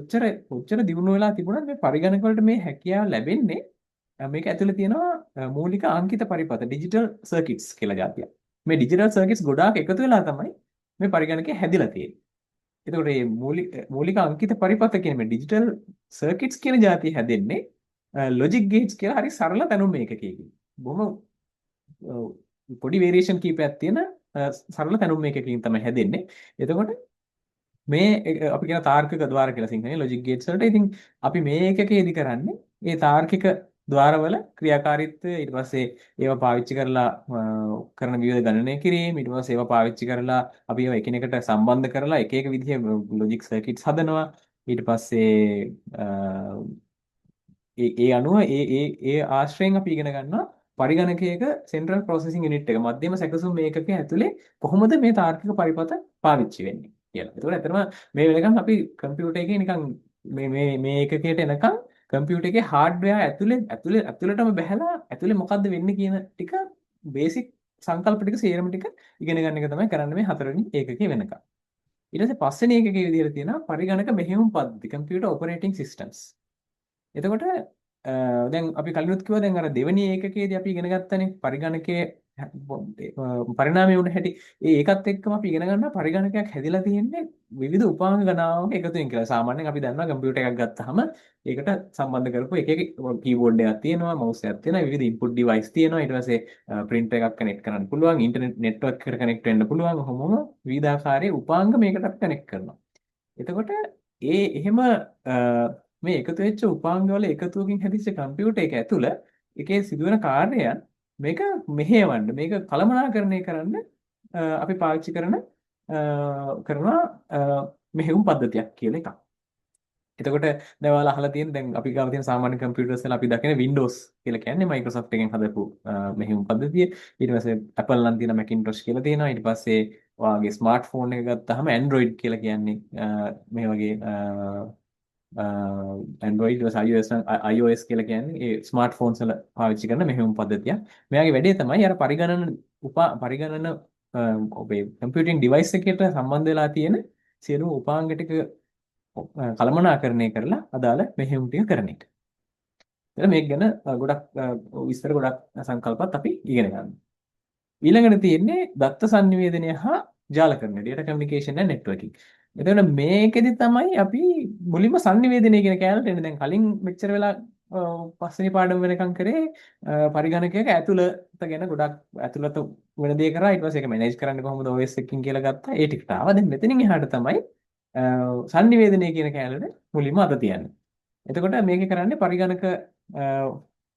කොච්චර දියුණු වෙලා තිබුණත් මේ පරිගණක වලට මේ හැකියාව ලැබෙන්නේ මේක ඇතුලේ තියෙනවා මූලික අංකිත පරිපථ ඩිජිටල් සර්කිට්ස් කියලා જાතියක්. මේ ඩිජිටල් සර්කිට්ස් ගොඩාක් එකතු වෙලා තමයි මේ පරිගණකය හැදිලා තියෙන්නේ. එතකොට මේ මූලික අංකිත පරිපථ කියන මේ ඩිජිටල් සර්කිට්ස් කියන જાතිය හැදෙන්නේ ලොජික් ගේට්ස් කියලා හරි සරල දැනුම් ඒකකයකින්. බොහොම පොඩි වේරියේෂන් කීපයක් තියෙන සරල දැනුම් ඒකකයකින් තමයි හැදෙන්නේ. එතකොට මේ අපි කියන තාර්කික ද්වාර කියලා සිංහලෙන් ලොජික් ගේට්ස් වලට ඉතින් අපි මේ එකකේදී කරන්නේ මේ තාර්කික ද්වාරවල ක්‍රියාකාරීත්වය ඊට පස්සේ ඒවා පාවිච්චි කරලා කරන විවිධ ගණනය කිරීම ඊට පස්සේ ඒවා පාවිච්චි කරලා අපි ඒවා එකිනෙකට සම්බන්ධ කරලා එක එක විදිහේ ලොජික් සර්කිට්ස් හදනවා ඊට පස්සේ ඒ අනුව ඒ ආශ්‍රයෙන් අපි ඉගෙන ගන්නවා පරිගණකයක සෙන්ට්‍රල් ප්‍රොසෙසිං යුනිට් එක මධ්‍යම සැකසුම් ඒකකයේ ඇතුලේ කොහොමද මේ තාර්කික පරිපථ පාවිච්චි වෙන්නේ කියලා. ඒතකොට ඇත්තටම මේ වෙලකම් අපි කම්පියුටර් එකේ නිකන් මේ ඒකකයට එනකම් කම්පියුටර් එකේ හાર્ඩ්වෙයාර් ඇතුළටම බහැලා ඇතුලේ මොකද්ද වෙන්නේ කියන ටික බේසික් සංකල්ප ටික සේරම ටික ඉගෙන ගන්න එක තමයි කරන්නේ මේ හතරවෙනි ඒකකයේ වෙනකම්. ඊට පස්සේ පස්වෙනි ඒකකයේ විදිහට තියෙනවා පරිගණක මෙහෙයුම් පද්ධති කම්පියුටර් ඔපරේටිං සිස්ටම්ස්. එතකොට දැන් අපි කලිනුත් කිව්වා දැන් අර දෙවෙනි ඒකකයේදී අපි ඉගෙන ගත්තනේ පරිගණකයේ පරිණාමය වුණ හැටි. ඒකත් එක්කම අපි ඉගෙන ගන්නවා පරිගණකයක් හැදිලා තියෙන්නේ විවිධ උපාංග ගණනාවක එකතුවෙන් කියලා. සාමාන්‍යයෙන් අපි දන්නවා කම්පියුටර් එකක් ගත්තාම ඒකට සම්බන්ධ කරපු එක එක කීබෝඩ් එකක් තියෙනවා, මවුස් එකක් තියෙනවා, විවිධ ඉන්පුට් ඩිවයිස් තියෙනවා. ඊට පස්සේ printer එකක් කනෙක්ට් කරන්න පුළුවන්, ඉන්ටර්නෙට් නෙට්වර්ක් එකට කනෙක්ට් වෙන්න පුළුවන්. කොහොමම විවිධාකාරයේ උපාංග මේකට අපි කනෙක්ට් කරනවා. එතකොට එහෙම මේ එකතු වෙච්ච උපාංගවල එකතුවකින් හැදිච්ච කම්පියුටර් එක ඇතුළ එකේ සිදුවෙන කාර්යයන් මේක මෙහෙයවන්න මේක කළමනාකරණය කරන්න අපි පාවිච්චි කරනවා මෙහෙයුම් පද්ධතියක් කියලා එකක්. එතකොට දැන් ඔයාලා අහලා තියෙන දැන් අපි ගාව තියෙන සාමාන්‍ය කම්පියුටර්ස් වල අපි දකින Windows කියලා කියන්නේ Microsoft එකෙන් හදපු මෙහෙයුම් පද්ධතිය. ඊට පස්සේ Apple නම් තියෙන Macintosh කියලා තියෙනවා. ඊට පස්සේ ඔයාගේ ස්මාර්ට්ෆෝන් එක ගත්තාම Android කියලා කියන්නේ මේ වගේ Android iOS කියලා කියන්නේ ඒ ස්මාර්ට්ෆෝන්ස් වල පාවිච්චි කරන මෙහෙයුම් පද්ධතියක්. මෙයාගේ වැඩේ තමයි අර පරිගණන ඔබේ කම්පියුටිං ඩිවයිස් එකට සම්බන්ධ වෙලා තියෙන සියලුම උපාංග ටික කළමනාකරණය කරලා අදාළ මෙහෙයුම් ටික කරන එක. එතන මේක ගැන ගොඩක් විස්තර ගොඩක් සංකල්පات අපි ඉගෙන ගන්නවා. ඊළඟට තියෙන්නේ දත්ත sannivedanaya හා ජාලකරණය data communication and networking. එතකොට මේකෙදි තමයි අපි මුලින්ම sannivedanaya කියන කෑල්ලට එන්නේ. දැන් කලින් මෙච්චර වෙලා පස්වෙනි පාඩම වෙනකම් කරේ පරිගණකයක ඇතුළත ගැන ගොඩක් ඇතුළත වෙන දේ කරා. ඊට පස්සේ ඒක මැනේජ් කරන්නේ කොහොමද OS එකකින් කියලා ගත්තා. ඒ ටිකට ආවා. දැන් මෙතනින් එහාට තමයි sannivedanaya කියන කෑල්ලට මුලින්ම අත තියන්නේ. එතකොට මේකේ කරන්නේ පරිගණක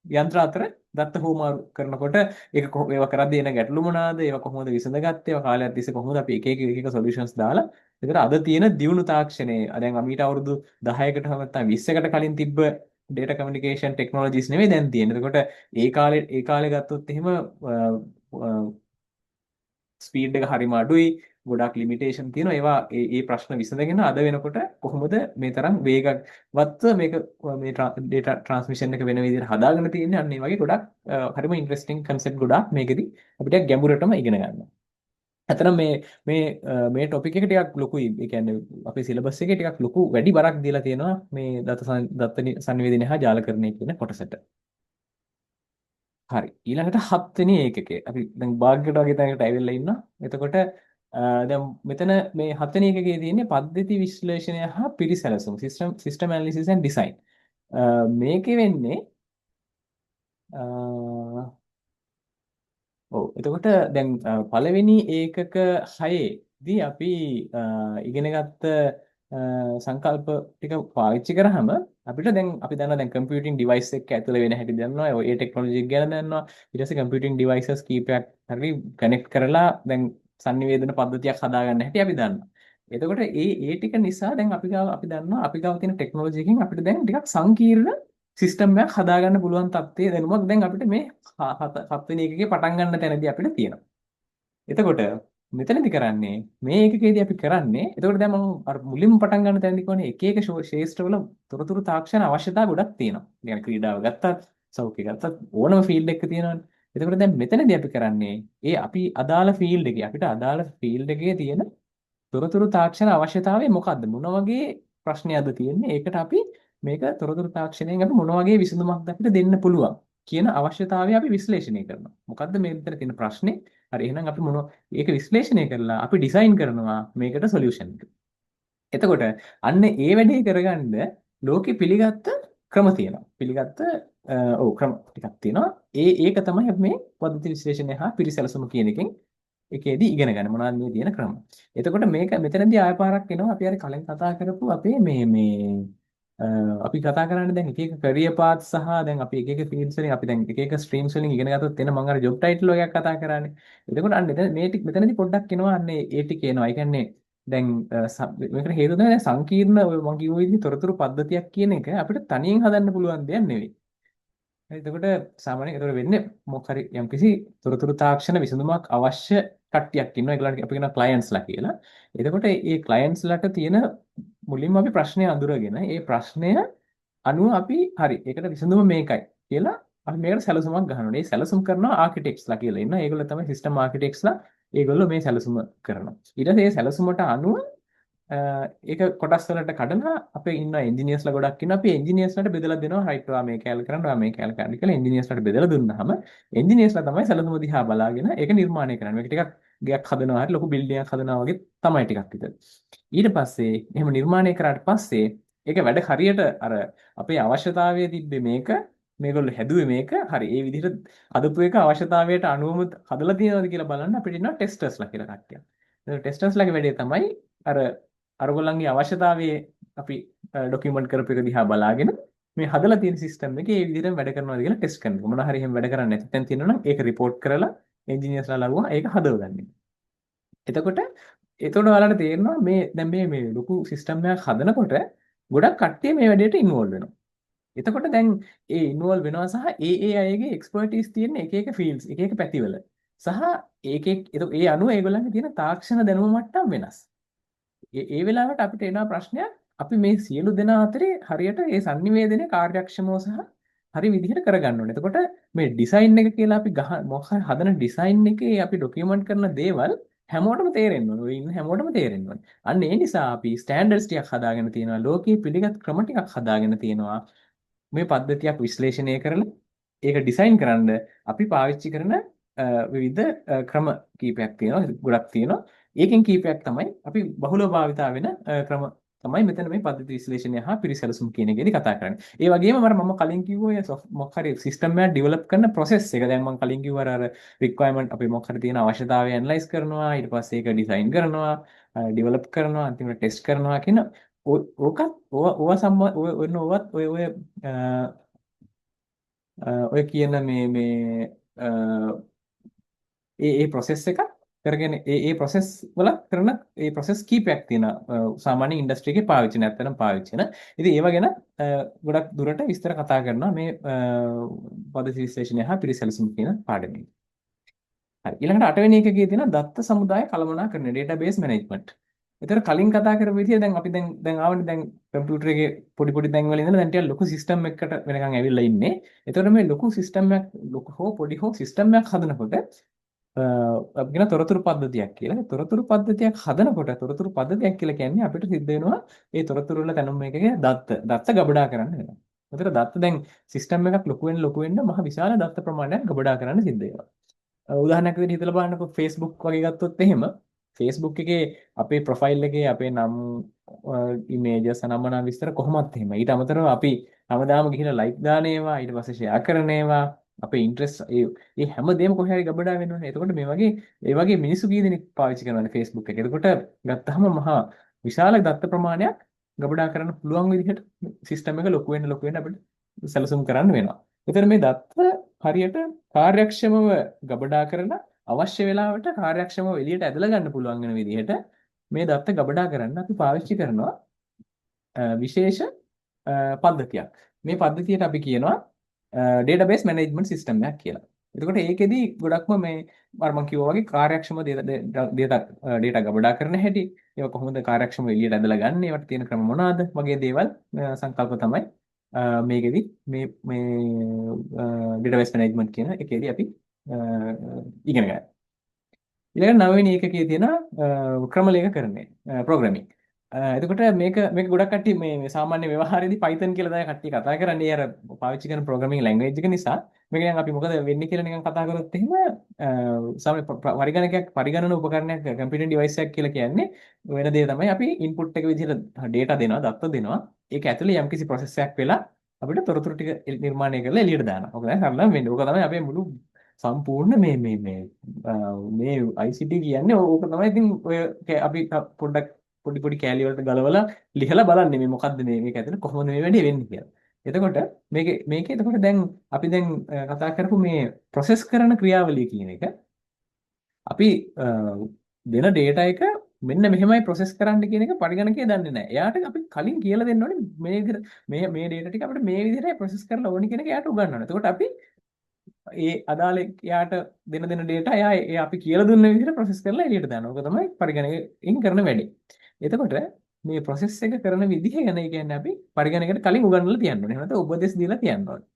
යන්ත්‍ර අතර දත්ත හුවමාරු කරනකොට ඒවා කරද්දී එන ගැටලු මොනවාද? ඒවා කොහොමද විසඳගත්තේ? ඒවා කාලයක් තිස්සේ කොහොමද අපි එක එක සොලියුෂන්ස් දාලා ඒතර අද තියෙන දියුණු තාක්ෂණයේ දැන් මීට අවුරුදු 10කට නැත්නම් 20කට කලින් තිබ්බ data communication technologies නෙවෙයි දැන් තියෙන්නේ. එතකොට ඒ කාලේ ගත්තොත් එහෙම ස්පීඩ් එක හරිම අඩුයි. ගොඩක් ලිමිටේෂන් තියෙනවා. ඒවා ඒ ප්‍රශ්න විසඳගෙන අද වෙනකොට කොහොමද මේ තරම් වේගවත්ව මේ data transmission එක වෙන විදිහට හදාගෙන තියෙන්නේ. අන්න ඒ වගේ ගොඩක් හරිම ඉන්ටරෙස්ටිං concept ගොඩක් මේකෙදි අපිට ගැඹුරටම ඉගෙන ගන්නවා. අතන මේ ටොපික් එක ටිකක් ලොකුයි. ඒ කියන්නේ අපේ සිලබස් එකේ ටිකක් ලොකු වැඩි බරක් දීලා තියෙනවා මේ දත්ත sannivedanaya හා ජාලකරණය කියන කොටසට. හරි. ඊළඟට 7 වෙනි ඒකකේ. අපි දැන් භාග්‍යයට වගේ තැනකට ඇවිල්ලා ඉන්නවා. එතකොට දැන් මෙතන මේ 7 වෙනි එකකේ තියෙන්නේ පද්ධති විශ්ලේෂණය හා පිරිසැලසුම් system analysis and design. මේකේ වෙන්නේ ඔව් එතකොට දැන් පළවෙනි ඒකක 6ේදී අපි ඉගෙන ගත්ත සංකල්ප ටික පාවිච්චි කරාම අපිට දැන් අපි දන්නවා දැන් කම්පියුටිං ඩිවයිස් එක ඇතුළේ වෙන හැටි දන්නවා ඒ ටෙක්නොලොජි එක ගැන දන්නවා ඊට පස්සේ කම්පියුටිං ඩිවයිසස් කීපයක් හරි කනෙක්ට් කරලා දැන් sannivedana පද්ධතියක් හදාගන්න හැටි අපි දන්නවා. එතකොට ඒ ටික නිසා දැන් අපි දන්නවා අපි ගාව තියෙන ටෙක්නොලොජි එකකින් අපිට දැන් ටිකක් සංකීර්ණ සිස්ටම් එකක් හදාගන්න පුළුවන් තත්ත්වයේ දැනුමක් දැන් අපිට මේ 7 වෙනි එකකේ පටන් ගන්න තැනදී අපිට තියෙනවා. එතකොට මෙතනදී කරන්නේ මේ ඒකකේදී අපි කරන්නේ එතකොට දැන් මම අර මුලින්ම පටන් ගන්න තැනදී කියන්නේ එක එක ශේෂ්ත්‍රවල තොරතුරු තාක්ෂණ අවශ්‍යතා ගොඩක් තියෙනවා. يعني ක්‍රීඩාව ගත්තත් සෞඛ්‍ය ගත්තත් ඕනම ෆීල්ඩ් එකක තියෙනවානේ. එතකොට දැන් මෙතනදී අපි කරන්නේ අපි අදාළ ෆීල්ඩ් එකේ අපිට අදාළ ෆීල්ඩ් එකේ තියෙන තොරතුරු තාක්ෂණ අවශ්‍යතාවය මොකක්ද? මොන වගේ ප්‍රශ්නයක්ද තියෙන්නේ? ඒකට අපි මේක තොරතුරු තාක්ෂණයෙන් අපි මොන වගේ විසඳුමක්ද අපිට දෙන්න පුළුවන් කියන අවශ්‍යතාවය අපි විශ්ලේෂණය කරනවා. මොකද්ද මේ විතර තියෙන ප්‍රශ්නේ? හරි එහෙනම් අපි ඒක විශ්ලේෂණය කරලා අපි ඩිසයින් කරනවා මේකට සොලියුෂන් එක. එතකොට අන්න ඒ වැඩේ කරගන්න ලෝකෙ පිළිගත්ත ක්‍රම තියෙනවා. පිළිගත්ත ක්‍රම ටිකක් තියෙනවා. ඒක තමයි අපි මේ පද්ධති විශ්ලේෂණය හා පිරිසැලසුම කියන එකෙන් එකේදී ඉගෙන ගන්න මොනවද මේ තියෙන ක්‍රම. එතකොට මේක මෙතනදී ආය පාරක් එනවා අපි අර කලින් කතා කරපු අපේ අපි කතා කරන්නේ දැන් එක එක කැරියර් පාත් සහ දැන් අපි එක එක ෆීල්ඩ්ස් වලින් අපි දැන් එක එක ස්ට්‍රීම්ස් වලින් ඉගෙන ගත්තොත් එන මම අර ජොබ් ටයිටල් වගේක් කතා කරානේ. එතකොට අන්න මේ ටික මෙතනදී පොඩ්ඩක් එනවා අන්න ඒ ටික එනවා. ඒ කියන්නේ දැන් මේකට හේතුව තමයි සංකීර්ණ ඔය මම කිව්ව විදිහේ තොරතුරු පද්ධතියක් කියන එක අපිට තනියෙන් හදන්න පුළුවන් දෙයක් නෙවෙයි. එතකොට සාමාන්‍යයෙන් එතකොට වෙන්නේ මොකක් හරි යම්කිසි තොරතුරු තාක්ෂණ විසඳුමක් අවශ්‍ය කට්ටියක් ඉන්නවා. ඒගොල්ලන්ට අපි කියනවා ක්ලයන්ට්ස්ලා කියලා. එතකොට මේ ක්ලයන්ට්ස්ලාට තියෙන මුලින්ම අපි ප්‍රශ්නය අඳුරගෙන ඒ ප්‍රශ්නය අනුව අපි හරි ඒකට විසඳුම මේකයි කියලා අපි මේකට සැලසුමක් ගන්නවා. මේ සැලසුම් කරනවා ආකිටෙක්ට්ස්ලා කියලා ඉන්නවා. ඒගොල්ලෝ තමයි සිස්ටම් ආකිටෙක්ට්ස්ලා. ඒගොල්ලෝ මේ සැලසුම කරනවා. ඊට පස්සේ මේ සැලසුමට අනුව ඒක කොටස් වලට කඩලා අපේ ඉන්න එන්ජිනියර්ස්ලා ගොඩක් ඉන්නවා. අපි එන්ජිනියර්ස්ලාට බෙදලා දෙනවා. රයිට් ඔයා මේ කැල් කරන්න, ඔයා මේ කැල් කරන්න කියලා එන්ජිනියර්ස්ලාට බෙදලා දුන්නාම එන්ජිනියර්ස්ලා තමයි සැලසුම දිහා බලාගෙන ඒක නිර්මාණය කරන්නේ. මේක ටිකක් ගයක් හදනවා හරි ලොකු බිල්ඩින් එකක් හදනවා වගේ තමයි ටිකක් විතර. ඊට පස්සේ එහෙම නිර්මාණය කරාට පස්සේ ඒක වැඩ හරියට අර අපේ අවශ්‍යතාවයේ තිබ්බේ මේගොල්ලෝ හැදුවේ මේක හරි ඒ විදිහට හදපු එක අවශ්‍යතාවයට අනුවම හදලා තියෙනවද කියලා බලන්න අපිට ඉන්නවා ටෙස්ටර්ස්ලා කියලා කට්ටියක්. ඒ ටෙස්ටර්ස්ලාගේ වැඩේ තමයි අර අරගොල්ලන්ගේ අවශ්‍යතාවයේ අපි ඩොකියුමන්ට් කරපු එක දිහා බලාගෙන මේ හදලා තියෙන සිස්ටම් එකේ ඒ විදිහටම වැඩ කරනවාද කියලා ටෙස්ට් කරනවා. මොනවා හරි එහෙම වැඩ කරන්නේ නැත්නම් තැන් තියෙනවා නම් ඒක report කරලා එන්ජිනියර්ස්ලා ලව්වා ඒක හදවගන්නේ. එතකොට ඔයාලට තේරෙනවා මේ දැන් මේ ලොකු සිස්ටම් එකක් හදනකොට ගොඩක් කට්ටිය මේ වැඩේට ඉන්වෝල්ව් වෙනවා. එතකොට දැන් ඒ ඉන්වෝල්ව් වෙනවා සහ ඒ අයගේ එක්ස්පර්ටිස් තියෙන එක එක ෆීල්ඩ්ස් එක එක පැතිවල සහ ඒ අනුව ඒගොල්ලන්ගේ තියෙන තාක්ෂණ දැනුම මට්ටම් වෙනස්. ඒ වෙලාවට අපිට එන ප්‍රශ්නයක් අපි මේ සියලු දෙනා අතරේ හරියට ඒ sannivedana කාර්යක්ෂමව සහ හරි විදිහට කරගන්න ඕනේ. එතකොට මේ ඩිසයින් එක කියලා අපි මොකක් හරි හදන ඩිසයින් එකේ අපි ඩොකියුමන්ට් කරන දේවල් හැමෝටම තේරෙන්න ඕනේ. ඔය ඉන්න හැමෝටම තේරෙන්න ඕනේ. අන්න ඒ නිසා අපි ස්ටෑන්ඩඩ්ස් ටිකක් හදාගෙන තියෙනවා. ලෝකයේ පිළිගත් ක්‍රම ටිකක් හදාගෙන තියෙනවා. මේ පද්ධතියක් විශ්ලේෂණය කරලා ඒක ඩිසයින් කරන්න අපි පාවිච්චි කරන විවිධ ක්‍රම කීපයක් තියෙනවා. ගොඩක් තියෙනවා. ඒකෙන් කීපයක් තමයි අපි බහුලව භාවිතා වෙන ක්‍රම තමයි මෙතන මේ පද්ධති විශ්ලේෂණය හා පිරිසැලසුම් කියන එකේදී කතා කරන්නේ. ඒ වගේම මම කලින් කිව්වා මොකක් හරි සිස්ටම් එකක් ඩෙවලොප් කරන process එක. දැන් මම කලින් කිව්වා අර රික්වයර්මන්ට් අපි මොකක් හරි තියෙන අවශ්‍යතාවය ඇනලයිස් කරනවා, ඊට පස්සේ ඒක ඩිසයින් කරනවා, ඩෙවලොප් කරනවා, අන්තිමට ටෙස්ට් කරනවා කියන ඕකත් ඔය කියන ඒ process එක කරගෙන ඒ process වල කරන ඒ process කීපයක් තියෙනවා සාමාන්‍ය ඉන්ඩස්ට්‍රි එකේ පාවිච්චි නැත්නම් පාවිච්චි වෙන. ඉතින් ඒව ගැන ගොඩක් දුරට විස්තර කතා කරනවා මේ පද්ධති විශ්ලේෂණය හා පිරිසැලසුම් කියන පාඩමේ. හරි ඊළඟට 8 වෙනි එකේ තියෙන දත්ත සමුදාය කළමනාකරණය database management. ඒතර කලින් කතා කරපු විදිය දැන් අපි දැන් ආවනේ දැන් කම්පියුටර් එකේ පොඩි තැන් වල ඉඳලා දැන් ටිකක් ලොකු සිස්ටම් එකකට වෙනකන් ඇවිල්ලා ඉන්නේ. ඒතර මේ ලොකු සිස්ටම් එකක් ලොකු හෝ පොඩි හෝ සිස්ටම් එකක් හදනකොට අපි කියන තොරතුරු පද්ධතියක් කියලා. තොරතුරු පද්ධතියක් හදනකොට තොරතුරු පද්ධතියක් කියලා කියන්නේ අපිට සිද්ධ වෙනවා ඒ තොරතුරු වල තැනුම් එකක දත්ත ගබඩා කරන්න වෙනවා. ඒතර දත්ත දැන් සිස්ටම් එකක් ලොකු වෙන්න මහ විශාල දත්ත ප්‍රමාණයක් ගබඩා කරන්න සිද්ධ වෙනවා. උදාහරණයක් විදිහට හිතලා බලන්නකො Facebook වගේ ගත්තොත් එහෙම Facebook එකේ අපේ ප්‍රොෆයිල් එකේ අපේ නම් ඉමේජස් අනම්මනම් විස්තර කොහොමත් එහෙම. ඊට අමතරව අපි හැමදාම ගිහිල්ලා ලයික් දාන ඒවා ඊට පස්සේ ෂෙයා කරන ඒවා අපේ ඉන්ට්‍රෙස්ට් ඒ හැමදේම කොහේ හරි ගබඩා වෙනවනේ. එතකොට ඒ වගේ මිනිස්සු කී දෙනෙක් පාවිච්චි කරනවනේ Facebook එක. එතකොට ගත්තාම මහා විශාල දත්ත ප්‍රමාණයක් ගබඩා කරන්න පුළුවන් විදිහට සිස්ටම් එක ලොකු වෙන්න අපිට සැලසුම් කරන්න වෙනවා. ඒතර මේ දත්ත හරියට කාර්යක්ෂමව ගබඩා කරලා අවශ්‍ය වෙලාවට කාර්යක්ෂමව එළියට ඇදලා ගන්න පුළුවන් වෙන විදිහට මේ දත්ත ගබඩා කරන්න අපි පාවිච්චි කරනවා විශේෂ පද්ධතියක්. මේ පද්ධතියට අපි කියනවා database management system එකක් කියලා. එතකොට ඒකෙදි ගොඩක්ම මේ මම කිව්වා වගේ කාර්යක්ෂම data ගබඩා කරන හැටි, ඒක කොහොමද කාර්යක්ෂමව එළියට ඇදලා ගන්න, ඒවට තියෙන ක්‍රම මොනවාද වගේ දේවල් සංකල්ප තමයි මේකෙදි මේ database management කියන එකේදී අපි ඉගෙන ගන්න. ඊළඟ 9 වෙනි එකකේ තියෙන ක්‍රමලේඛකරණය ප්‍රෝග්‍රෑමින්. එතකොට මේක ගොඩක් කට්ටිය මේ සාමාන්‍ය ව්‍යවහාරයේදී Python කියලා තමයි කට්ටිය කතා කරන්නේ. අර පාවිච්චි කරන ප්‍රෝග්‍රෑමින් ලැන්ග්වේජ් එක නිසා. මේක දැන් අපි මොකද වෙන්නේ කියලා නිකන් කතා කරොත් එහෙම පරිගණකයක් පරිගණන උපකරණයක් කම්පියුටර් ඩිවයිස් එකක් කියලා කියන්නේ වෙන දේ තමයි අපි ඉන්පුට් එක විදිහට data දෙනවා දත්ත දෙනවා ඒක ඇතුලේ යම්කිසි process එකක් වෙලා අපිට තොරතුරු ටික නිර්මාණය කරලා එළියට දානවා. ඔක දැන් සරලව වෙන්නේ. ඕක තමයි අපේ මුළු සම්පූර්ණ මේ ICT කියන්නේ ඕක තමයි. ඉතින් ඔය අපි පොඩ්ඩක් පොඩි පොඩි කෑලි වලට ගලවලා ලිහලා බලන්නේ මේ මොකද්ද මේක ඇතුලේ කොහොමද මේ වැඩේ වෙන්නේ කියලා. එතකොට මේකේ එතකොට දැන් අපි දැන් කතා කරපු මේ ප්‍රොසෙස් කරන ක්‍රියාවලිය කියන එක අපි දෙන data එක මෙන්න මෙහෙමයි ප්‍රොසෙස් කරන්න කියන එක පරිගණකයේ දන්නේ නැහැ. එයාට අපි කලින් කියලා දෙන්න ඕනේ මේ විදිහට මේ data ටික අපිට මේ විදිහටයි ප්‍රොසෙස් කරලා ඕනි කියන එක එයාට උගන්වන්න. එතකොට අපි ඒ අදාළ එයාට දෙන data එයා අපි කියලා දුන්න විදිහට ප්‍රොසෙස් කරලා එළියට දානවා. ඕක තමයි පරිගණකයෙන් කරන වැඩේ. එතකොට මේ ප්‍රොසෙස් එක කරන විදිහ ගැන කියන්නේ අපි පරිගණකයට කලින් උගන්වලා තියන්න ඕනේ. එහෙම නැත්නම් උපදෙස් දීලා තියන්න ඕනේ.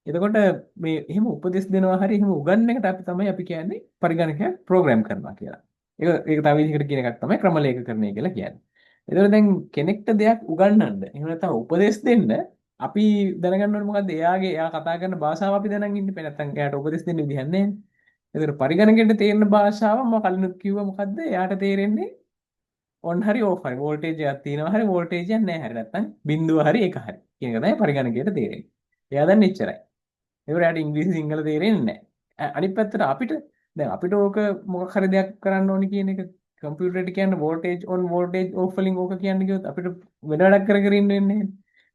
එතකොට මේ එහෙම උපදෙස් දෙනවා හරි එහෙම උගන්වන එකට අපි කියන්නේ පරිගණකයක් ප්‍රෝග්‍රෑම් කරනවා කියලා. ඒක තව විදිහකට කියන එකක් තමයි ක්‍රමලේඛකරණය කියලා කියන්නේ. එතකොට දැන් කෙනෙක්ට දෙයක් උගන්වන්න එහෙම නැත්නම් උපදෙස් දෙන්න අපි දැනගන්න ඕනේ මොකද්ද? එයා කතා කරන භාෂාව අපි දැනන් ඉන්න බෑ. නැත්නම් එයාට උපදෙස් දෙන්න විදිහක් නැහැ. එතකොට පරිගණකයට තේරෙන භාෂාව මම කලිනුත් කිව්වා මොකද්ද? එයාට තේරෙන්නේ ඔන් හරි ඕෆ් හරි වෝල්ටේජ් එකක් තියෙනවා හරි වෝල්ටේජ් එකක් නැහැ හරි නැත්නම් බිඳුව හරි එක හරි කියන එක තමයි පරිගණකයට තේරෙන්නේ. එයා දන්නේ එච්චරයි. ඒකට ඉංග්‍රීසි සිංහල තේරෙන්නේ නැහැ. අනිත් පැත්තට අපිට ඕක මොකක් හරි දෙයක් කරන්න ඕනි කියන එක කම්පියුටරේට කියන්න වෝල්ටේජ් ඔන් වෝල්ටේජ් ඕෆ් වලින් ඕක කියන්න කිව්වොත් අපිට වෙන වැඩක් කර කර ඉන්න වෙන්නේ නැහැ.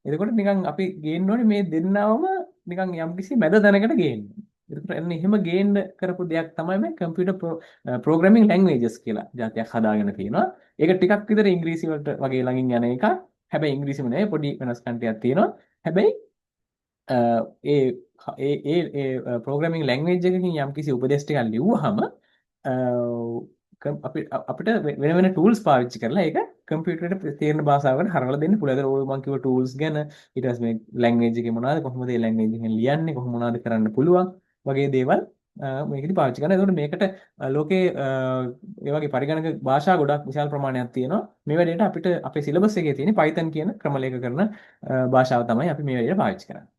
එතකොට නිකන් අපි ගේන්න ඕනේ මේ දෙන්නවම නිකන් යම්කිසි මැද තැනකට ගේන්න. ඒකට එන්න එහෙම ගේන්න කරපු දෙයක් තමයි මේ කම්පියුටර් ප්‍රෝග්‍රෑමින් ලැන්ග්වේජස් කියලා જાතියක් හදාගෙන තියෙනවා. ඒක ටිකක් විතර ඉංග්‍රීසි වලට වගේ ළඟින් යන එකක්. හැබැයි ඉංග්‍රීසිම නෙවෙයි පොඩි වෙනස්කම් ටිකක් තියෙනවා. හැබැයි ඒ ප්‍රෝග්‍රෑමින් ලැන්ග්වේජ් එකකින් යම්කිසි උපදේශ ටිකක් ලිව්වහම අපිට වෙන වෙන ටූල්ස් පාවිච්චි කරලා ඒක කම්පියුටරේට තේරෙන භාෂාවකට හරවලා දෙන්න පුළුවන්. ඒතර ඔය මම කිව්ව ටූල්ස් ගැන ඊට පස්සේ මේ ලැන්ග්වේජ් එකේ මොනවද කොහොමද මේ ලැන්ග්වේජ් එකෙන් ලියන්නේ කොහොම මොනවද කරන්න පුළුවන් වගේ දේවල් මේකෙදි පාවිච්චි කරනවා. ඒකට මේකට ලෝකේ ඒ වගේ පරිගණක භාෂා ගොඩක් විශාල ප්‍රමාණයක් තියෙනවා. මේ වැඩේට අපිට අපේ සිලබස් එකේ තියෙන Python කියන ක්‍රමලේඛකරණ භාෂාව තමයි අපි මේ වැඩේට පාවිච්චි කරන්නේ.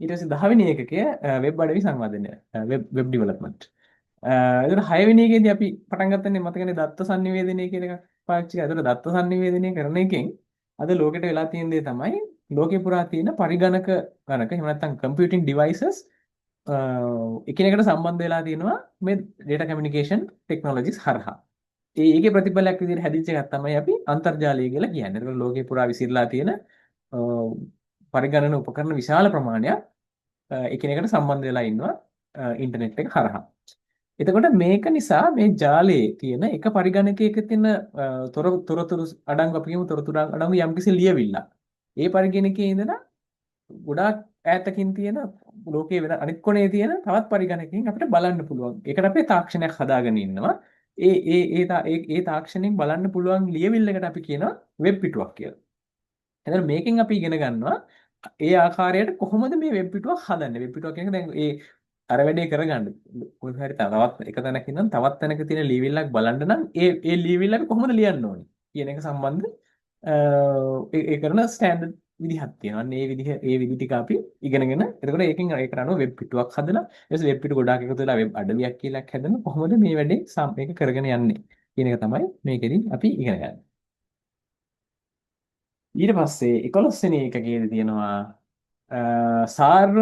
ඊට පස්සේ 10 වෙනි එකකය වෙබ් අඩවි සංවර්ධනය වෙබ් ඩෙවලොප්මන්ට්. එතකොට 6 වෙනි එකේදී අපි පටන් ගත්තනේ මතකනේ දත්ත sannivedanaya කියන එක පාවිච්චි කරා. එතකොට දත්ත sannivedanaya කරන එකෙන් අද ලෝකෙට වෙලා තියෙන දේ තමයි ලෝකේ පුරා තියෙන පරිගණක එහෙම නැත්නම් computing devices එකිනෙකට සම්බන්ධ වෙලා තියෙනවා මේ data communication technologies හරහා. ඒකේ ප්‍රතිඵලයක් විදිහට හැදිච්ච එකක් තමයි අපි අන්තර්ජාලය කියලා කියන්නේ. එතකොට ලෝකේ පුරා විසිරලා තියෙන පරිගණන උපකරණ විශාල ප්‍රමාණයක් එකිනෙකට සම්බන්ධ වෙලා ඉන්නවා ඉන්ටර්නෙට් එක හරහා. එතකොට මේක නිසා මේ ජාලයේ තියෙන එක පරිගණකයක තියෙන තොරතුරු අඩංගු අපි කියමු තොරතුරු අඩංගු යම්කිසි ලියවිල්ලක්. ඒ පරිගණකයේ ඉඳලා ගොඩාක් ඈතකින් තියෙන ලෝකයේ වෙන අනිත් කොනේ තියෙන තවත් පරිගණකකින් අපිට බලන්න පුළුවන්. ඒකට අපි තාක්ෂණයක් හදාගෙන ඉන්නවා. ඒ තාක්ෂණයෙන් බලන්න පුළුවන් ලියවිල්ලකට අපි කියනවා වෙබ් පිටුවක් කියලා. එතන මේකෙන් අපි ඉගෙන ගන්නවා ඒ ආකාරයට කොහොමද මේ වෙබ් පිටුවක් හදන්නේ. වෙබ් පිටුවක් කියන එක දැන් ඒ අර වැඩේ කරගන්න කොහේ හරි තවත් එක තැනක ඉඳන් තවත් තැනක තියෙන ලියවිල්ලක් බලන්න නම් ඒ ලියවිල්ල අපි කොහොමද ලියන්න ඕනේ කියන එක සම්බන්ධ ඒ කරන ස්ටෑන්ඩඩ් විදිහක් තියෙනවා. අන්න ඒ විදි ටික අපි ඉගෙනගෙන එතකොට ඒකට අනුව වෙබ් පිටුවක් හදලා ඊට පස්සේ වෙබ් පිටු ගොඩාක් එකතු වෙලා වෙබ් අඩවියක් කියලා හැදෙන කොහොමද මේ වැඩේ මේක කරගෙන යන්නේ කියන එක තමයි මේකෙදි අපි ඉගෙන ගන්න. ඊට පස්සේ 11 වෙනි එකකේදී තියෙනවා සාර්ව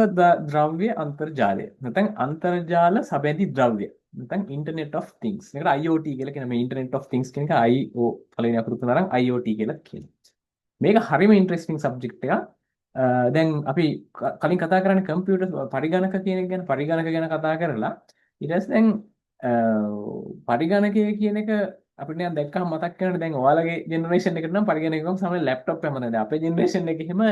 ද්‍රව්‍ය අන්තර්ජාලය. නැත්නම් අන්තර්ජාල සබැඳි ද්‍රව්‍ය. නැත්නම් Internet of Things. මේකට IoT කියලා කියන මේ Internet of Things කියන එක IO පළවෙනි අකුරු තුන අරන් IoT කියලා කියනවා. මේක හරිම ඉන්ටරෙස්ටිං සබ්ජෙක්ට් එකක්. දැන් අපි කලින් කතා කරන්නේ කම්පියුටර් පරිගණක කියන එක ගැන පරිගණක ගැන කතා කරලා ඊට පස්සේ දැන් පරිගණකය කියන එක අපිට නිකන් දැක්කම මතක් වෙනකොට දැන් ඔයාලගේ ජෙනරේෂන් එකට නම් පරිගණකයක් සමහර ලැප්ටොප් එකම නේද අපේ ජෙනරේෂන් එකේ එහෙම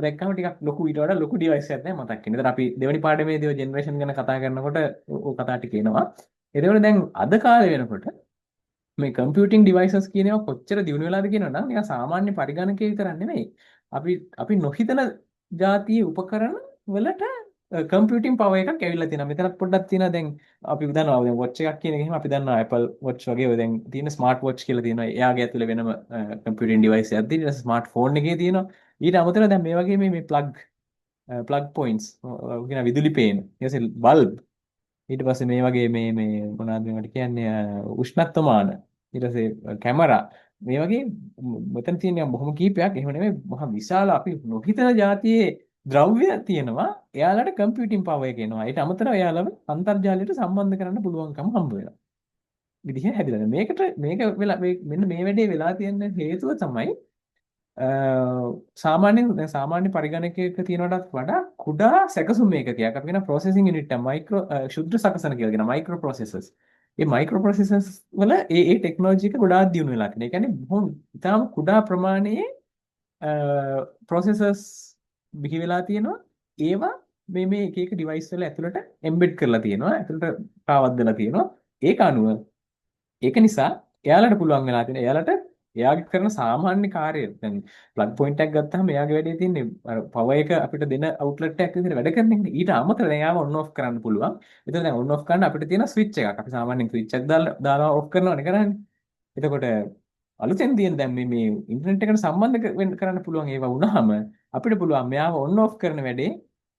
දැක්කම ටිකක් ලොකු ඊට වඩා ලොකු ඩිවයිස් එකක් තමයි මතක් වෙන්නේ. ඒතර අපි දෙවෙනි පාඩමේදී ඔය ජෙනරේෂන් ගැන කතා කරනකොට ඔය කතා ටික එනවා. ඒකවල දැන් අද කාලේ වෙනකොට මේ කම්පියුටිං ඩිවයිසස් කියන ඒවා කොච්චර දියුණු වෙලාද කියනවා නම් නිකන් සාමාන්‍ය පරිගණකය විතරක් නෙමෙයි. අපි නොහිතන જાතියේ උපකරණ වලට කම්පියුටිං පවර් එකක් ඇවිල්ලා තියෙනවා. මෙතනත් පොඩ්ඩක් තියෙනවා දැන් අපි දන්නවා දැන් වොච් එකක් කියන එක එහෙම අපි දන්නවා Apple Watch වගේ ඔය දැන් තියෙන ස්මාර්ට් වොච් කියලා තියෙනවා. එයාගේ ඇතුලේ වෙනම කම්පියුටිං ඩිවයිස් එකක් තියෙනවා. ස්මාර්ට් ෆෝන් එකේ තියෙනවා. ඊට අමතරව දැන් මේ වගේ මේ ප්ලග් ප්ලග් පොයින්ට්ස් කියන විදුලි පේන. ඊට පස්සේ බල්බ්. ඊට පස්සේ මේ වගේ මේ මොනවද මේවට කියන්නේ උෂ්ණත්වමාන. ඊට පස්සේ කැමරා. මේ වගේ මෙතන තියෙන බොහොම කීපයක් එහෙම නෙමෙයි මහා විශාල අපි නොහිතන જાතියේ ද්‍රව්‍ය තියෙනවා. එයාලට කම්පියුටිං පවර් එක එනවා. ඊට අමතරව එයාලව අන්තර්ජාලයට සම්බන්ධ කරන්න පුළුවන්කම හම්බ වෙනවා. විදිහ හැදිලා. මේක වෙලා මෙන්න මේ වැඩේ වෙලා තියෙන හේතුව තමයි සාමාන්‍යයෙන් දැන් සාමාන්‍ය පරිගණකයක තියෙනවටත් වඩා කුඩා සැකසුම් ඒකකයක් අපි කියන ප්‍රොසෙසිං යුනිට් එක මයික්‍රෝ ක්ෂුද්‍ර සකසන කියලා කියන මයික්‍රෝ ප්‍රොසෙසර්ස්. මේ මයික්‍රෝ ප්‍රොසෙසර්ස් වල ඒ ටෙක්නොලොජි එක ගොඩාක් දියුණු වෙලා තියෙනවා. ඒ කියන්නේ බොහොම ඉතාම කුඩා ප්‍රමාණයේ ප්‍රොසෙසර්ස් බිහි වෙලා තියෙනවා. ඒවා මේ එක එක ඩිවයිස් වල ඇතුළට එම්බෙඩ් කරලා තියෙනවා. ඇතුළට පාවද්දලා තියෙනවා. ඒක අනුව ඒක නිසා එයාලට පුළුවන් වෙලා තියෙන එයාලට එයාගේ කරන සාමාන්‍ය කාර්යය දැන් ප්ලග් පොයින්ට් එකක් ගත්තාම එයාගේ වැඩේ තියෙන්නේ අර පවර් එක අපිට දෙන අවුට්ලට් එකක් විදිහට වැඩ කරන එක. ඊට අමතරව එයාව ඔන් ඔෆ් කරන්න පුළුවන්. එතකොට දැන් ඔන් ඔෆ් කරන්න අපිට තියෙන ස්විච් එකක්. අපි සාමාන්‍යයෙන් ස්විච් එකක් දාලා ඔෆ් කරනවනේ කරන්නේ. එතකොට අලුතෙන් තියෙන දැන් මේ ඉන්ටර්නෙට් එකට සම්බන්ධ කරන්න පුළුවන් ඒවා වුණාම අපිට පුළුවන් මෙයාව ඔන් ඔෆ් කරන වැඩේ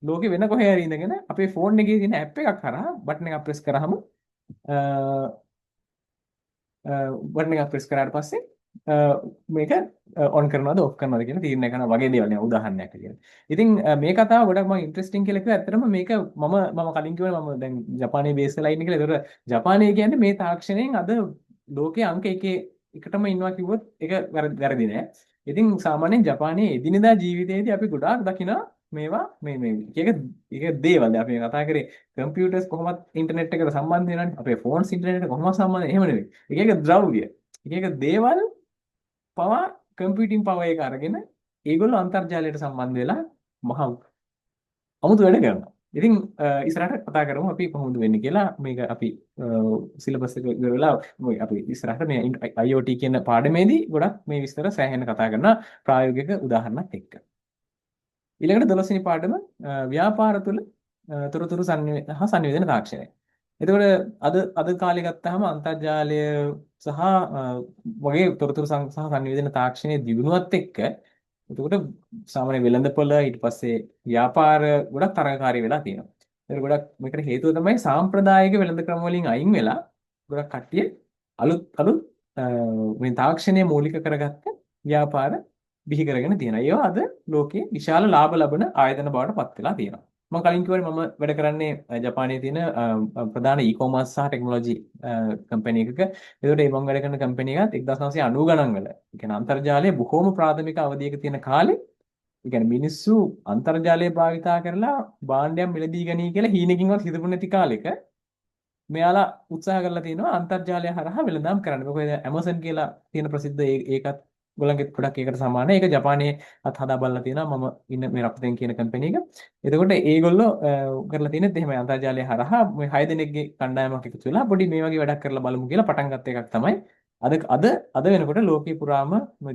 ලෝකෙ වෙන කොහේ හරි ඉඳගෙන අපේ ෆෝන් එකේ තියෙන ඇප් එකක් හරහා බටන් එකක් ප්‍රෙස් කරාම බටන් එකක් ප්‍රෙස් කරාට පස්සේ මේක ඔන් කරනවද ඔෆ් කරනවද කියන තීරණය කරන වගේ දේවල් නේ උදාහරණයක් විදියට. ඉතින් මේ කතාව ගොඩක් මම ඉන්ටරෙස්ටිං කියලා කිව්වා. ඇත්තටම මේක මම කලින් කිව්වා මම දැන් ජපානයේ බේස් වෙලා ඉන්නේ කියලා. ඒතර ජපානය කියන්නේ මේ තාක්ෂණයෙන් අද ලෝකයේ අංක එකටම ඉන්නවා කිව්වොත් ඒක වැරදි නෑ. ඉතින් සාමාන්‍යයෙන් ජපානයේ එදිනෙදා ජීවිතයේදී අපි ගොඩාක් දකිනවා මේවා එක දේවල්. දැන් අපි කතා කරේ කම්පියුටර්ස් කොහොමද ඉන්ටර්නෙට් එකට සම්බන්ධ වෙනවනේ. අපේ ෆෝන්ස් ඉන්ටර්නෙට් එකට කොහොමද සම්බන්ධ එහෙම නෙවෙයි. එක ද්‍රව්‍ය. එක දේවල් පවා කම්පියුටිං පවර් එක අරගෙන ඒගොල්ලෝ අන්තර්ජාලයට සම්බන්ධ වෙලා මහා අමුතු වැඩ කරනවා. ඉතින් ඉස්සරහට කතා කරමු අපි කොහොමද වෙන්නේ කියලා. මේක අපි සිලබස් එක ඉවරලා අපි ඉස්සරහට මේ IoT කියන පාඩමේදී ගොඩක් මේ විස්තර සෑහෙන කතා කරනවා ප්‍රායෝගික උදාහරණත් එක්ක. ඊළඟට 12 වෙනි පාඩම ව්‍යාපාර තුළ තොරතුරු සංනිවේදන තාක්ෂණය. එතකොට අද කාලේ ගත්තාම අන්තර්ජාලය සහ වගේ තොරතුරු සහ සංනිවේදන තාක්ෂණයේ දියුණුවත් එක්ක එතකොට සාමාන්‍ය වෙළඳපොළ ඊට පස්සේ ව්‍යාපාර ගොඩක් තරඟකාරී වෙලා තියෙනවා. ඒක ගොඩක් මේකට හේතුව තමයි සාම්ප්‍රදායික වෙළඳ ක්‍රම වලින් අයින් වෙලා ගොඩක් කට්ටිය අලුත් මේ තාක්ෂණය මූලික කරගත්ත ව්‍යාපාර බිහි කරගෙන තියෙනවා. ඒවා අද ලෝකේ විශාල ලාභ ලබන ආයතන බවට පත් වෙලා තියෙනවා. මම කලින් කිව්වනේ මම වැඩ කරන්නේ ජපානයේ තියෙන ප්‍රධාන e-commerce සහ ටෙක්නොලොජි කම්පැනි එකක. ඒකට මම වැඩ කරන කම්පැනි එකත් 1990 ගණන් වල. ඒ කියන්නේ අන්තර්ජාලයේ බොහෝම ප්‍රාථමික අවධියක තියෙන කාලේ ඒ කියන්නේ මිනිස්සු අන්තර්ජාලය භාවිතා කරලා භාණ්ඩයක් මිලදී ගනී කියලා හීනකින්වත් හිතපු නැති කාලෙක මෙයාලා උත්සාහ කරලා තිනවා අන්තර්ජාලය හරහා වෙළඳාම් කරන්න. මොකද Amazon කියලා තියෙන ප්‍රසිද්ධ ඒකත් ගොල්ලන්ගේ ගොඩක් ඒකට සමානයි. ඒක ජපානයේ අත් හදා බලලා තියෙනවා. මම ඉන්න මේ රක්තෙන් කියන කම්පැනි එක. එතකොට ඒගොල්ලෝ කරලා තියෙනෙත් එහෙමයි අන්තර්ජාලය හරහා මේ 6 දෙනෙක්ගේ කණ්ඩායමක් එකතු වෙලා පොඩි මේ වගේ වැඩක් කරලා බලමු කියලා පටන් ගත්ත එකක් තමයි. අද වෙනකොට ලෝකේ පුරාම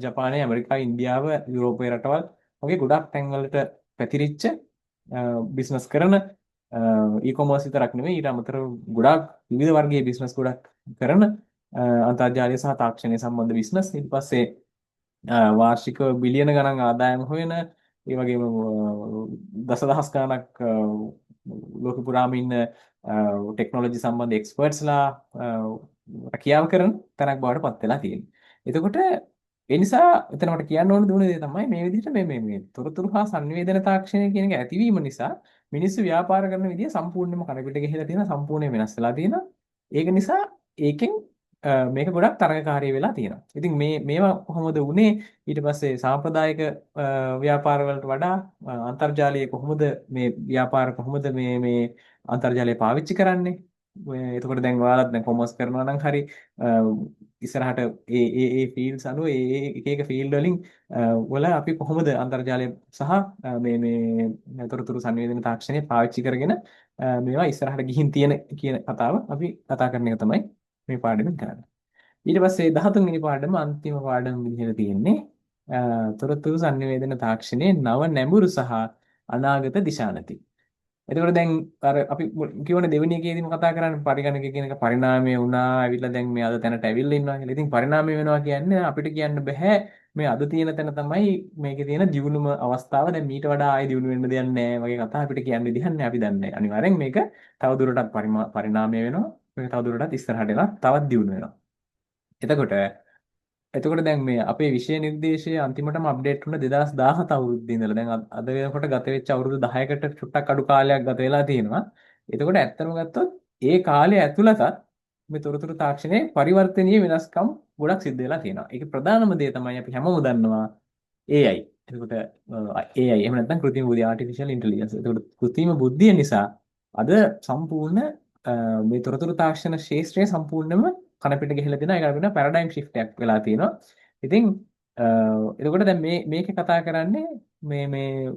ජපානය, ඇමරිකාව, ඉන්දියාව, යුරෝපයේ රටවල් වගේ ගොඩක් තැන්වලට පැතිරිච්ච බිස්නස් කරන e-commerce විතරක් නෙමෙයි ඊට අමතරව ගොඩක් විවිධ වර්ගයේ බිස්නස් ගොඩක් කරන අන්තර්ජාලය සහ තාක්ෂණය සම්බන්ධ බිස්නස් ඊට පස්සේ වාර්ෂික බිලියන ගණන් ආදායම හොයන ඒ වගේම දසදහස් ගණනක් ලෝක පුරාම ඉන්න ටෙක්නොලොජි සම්බන්ධ එක්ස්පර්ට්ස්ලා රැකියාව කරන තැනක් බවට පත් වෙලා තියෙනවා. එතකොට ඒ නිසා එතන මට කියන්න ඕන දුන දේ තමයි මේ විදිහට මේ තොරතුරු හා සංවේදන තාක්ෂණය කියන එක ඇතිවීම නිසා මිනිස්සු ව්‍යාපාර කරන විදිය සම්පූර්ණයෙන්ම කඩපිට ගිහිලා තියෙනවා, සම්පූර්ණයෙන් වෙනස් වෙලා තියෙනවා. ඒක නිසා ඒකෙන් මේක ගොඩක් තරඟකාරී වෙලා තියෙනවා. ඉතින් මේවා කොහොමද වුනේ? ඊට පස්සේ සාම්ප්‍රදායික ව්‍යාපාර වලට වඩා අන්තර්ජාලයේ කොහොමද මේ ව්‍යාපාර කොහොමද මේ අන්තර්ජාලය පාවිච්චි කරන්නේ? එතකොට දැන් ඔයාලත් දැන් කොමර්ස් කරනවා නම් හරි ඉස්සරහට ඒ ෆීල්ඩ්ස් අනුව එක එක ෆීල්ඩ් වලින් වල අපි කොහොමද අන්තර්ජාලය සහ මේ තොරතුරු සංවේදන තාක්ෂණය පාවිච්චි කරගෙන මේවා ඉස්සරහට ගිහින් තියෙන කියන කතාව අපි කතා කරන එක තමයි මේ පාඩමෙන් කරන්නේ. ඊට පස්සේ 13 වෙනි පාඩම අන්තිම පාඩම විදිහට තියෙන්නේ තොරතුරු සංවේදන තාක්ෂණයේ නව නැඹුරු සහ අනාගත දිශානති. එතකොට දැන් අර අපි කියවනේ දෙවෙනි එකේදීම කතා කරන්නේ පරිගණක කියන එක පරිණාමය වුණා, ඇවිල්ලා දැන් මේ අද තැනට ඇවිල්ලා ඉන්නවා කියලා. ඉතින් පරිණාමය වෙනවා කියන්නේ අපිට කියන්න බෑ මේ අද තියෙන තැන තමයි මේකේ තියෙන දියුණුම අවස්ථාව. දැන් මීට වඩා ආයෙ දියුණු වෙන්න දෙයක් නැහැ වගේ කතා අපිට කියන්න විදිහක් නැහැ. අපි දන්නේ. අනිවාර්යෙන් මේක තවදුරටත් පරිණාමය වෙනවා. මේක තවදුරටත් ඉස්සරහට යනවා. තවත් දියුණු වෙනවා. එතකොට එතකොට දැන් මේ අපේ විෂය නිර්දේශය අන්තිමටම අප්ඩේට් වුණ 2017 අවුරුද්දේ ඉඳලා දැන් අද වෙනකොට ගත වෙච්ච අවුරුදු 10කට චුට්ටක් අඩු කාලයක් ගත වෙලා තියෙනවා. එතකොට ඇත්තම ගත්තොත් ඒ කාලය ඇතුළතත් මේ තොරතුරු තාක්ෂණයේ පරිවර්තනීය වෙනස්කම් ගොඩක් සිද්ධ වෙලා තියෙනවා. ඒකේ ප්‍රධානම දේ තමයි අපි හැමෝම දන්නවා AI. එතකොට AI එහෙම නැත්නම් කෘත්‍රිම බුද්ධිය artificial intelligence. එතකොට කෘත්‍රිම බුද්ධිය නිසා අද සම්පූර්ණ මේ තොරතුරු තාක්ෂණ ශාස්ත්‍රය සම්පූර්ණයෙන්ම කනපිට ගිහිලා තියෙනවා. ඒකට වෙන පැරඩයිම් ෂිෆ්ට් එකක් වෙලා තියෙනවා. ඉතින් එතකොට දැන් මේකේ කතා කරන්නේ මේ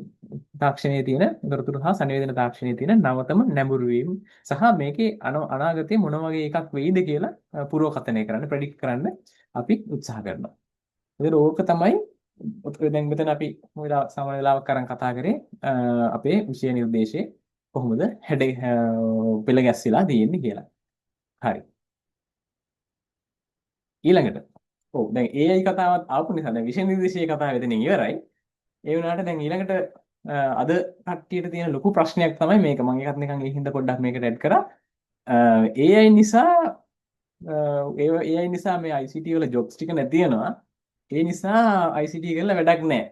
තාක්ෂණයේ තියෙන තොරතුරු හා සංවේදන තාක්ෂණයේ තියෙන නවතම නැඹුරු වීම සහ මේකේ අනාගතයේ මොන වගේ එකක් වෙයිද කියලා පුරවකථනය කරන්න ප්‍රෙඩික්ට් කරන්න අපි උත්සාහ කරනවා. ඒතර ඕක තමයි දැන් මෙතන අපි සමහර වෙලාවක් අරන් කතා කරේ අපේ විෂය නිර්දේශයේ කොහොමද පෙළ ගැස්සিলা තියෙන්නේ කියලා. හරි. ඊළඟට ඔව් දැන් AI කතාවත් ආපු නිසා දැන් විෂය නිර්දේශයේ කතාව එතනින් ඉවරයි. ඒ වුණාට දැන් ඊළඟට අද කට්ටියට තියෙන ලොකු ප්‍රශ්නයක් තමයි මේක. මම ඒකත් නිකන් ඒ හින්දා පොඩ්ඩක් මේකට ඇඩ් කරා. AI නිසා AI නිසා මේ ICT වල ජොබ්ස් ටික නැති වෙනවා. ඒ නිසා ICT කරලා වැඩක් නැහැ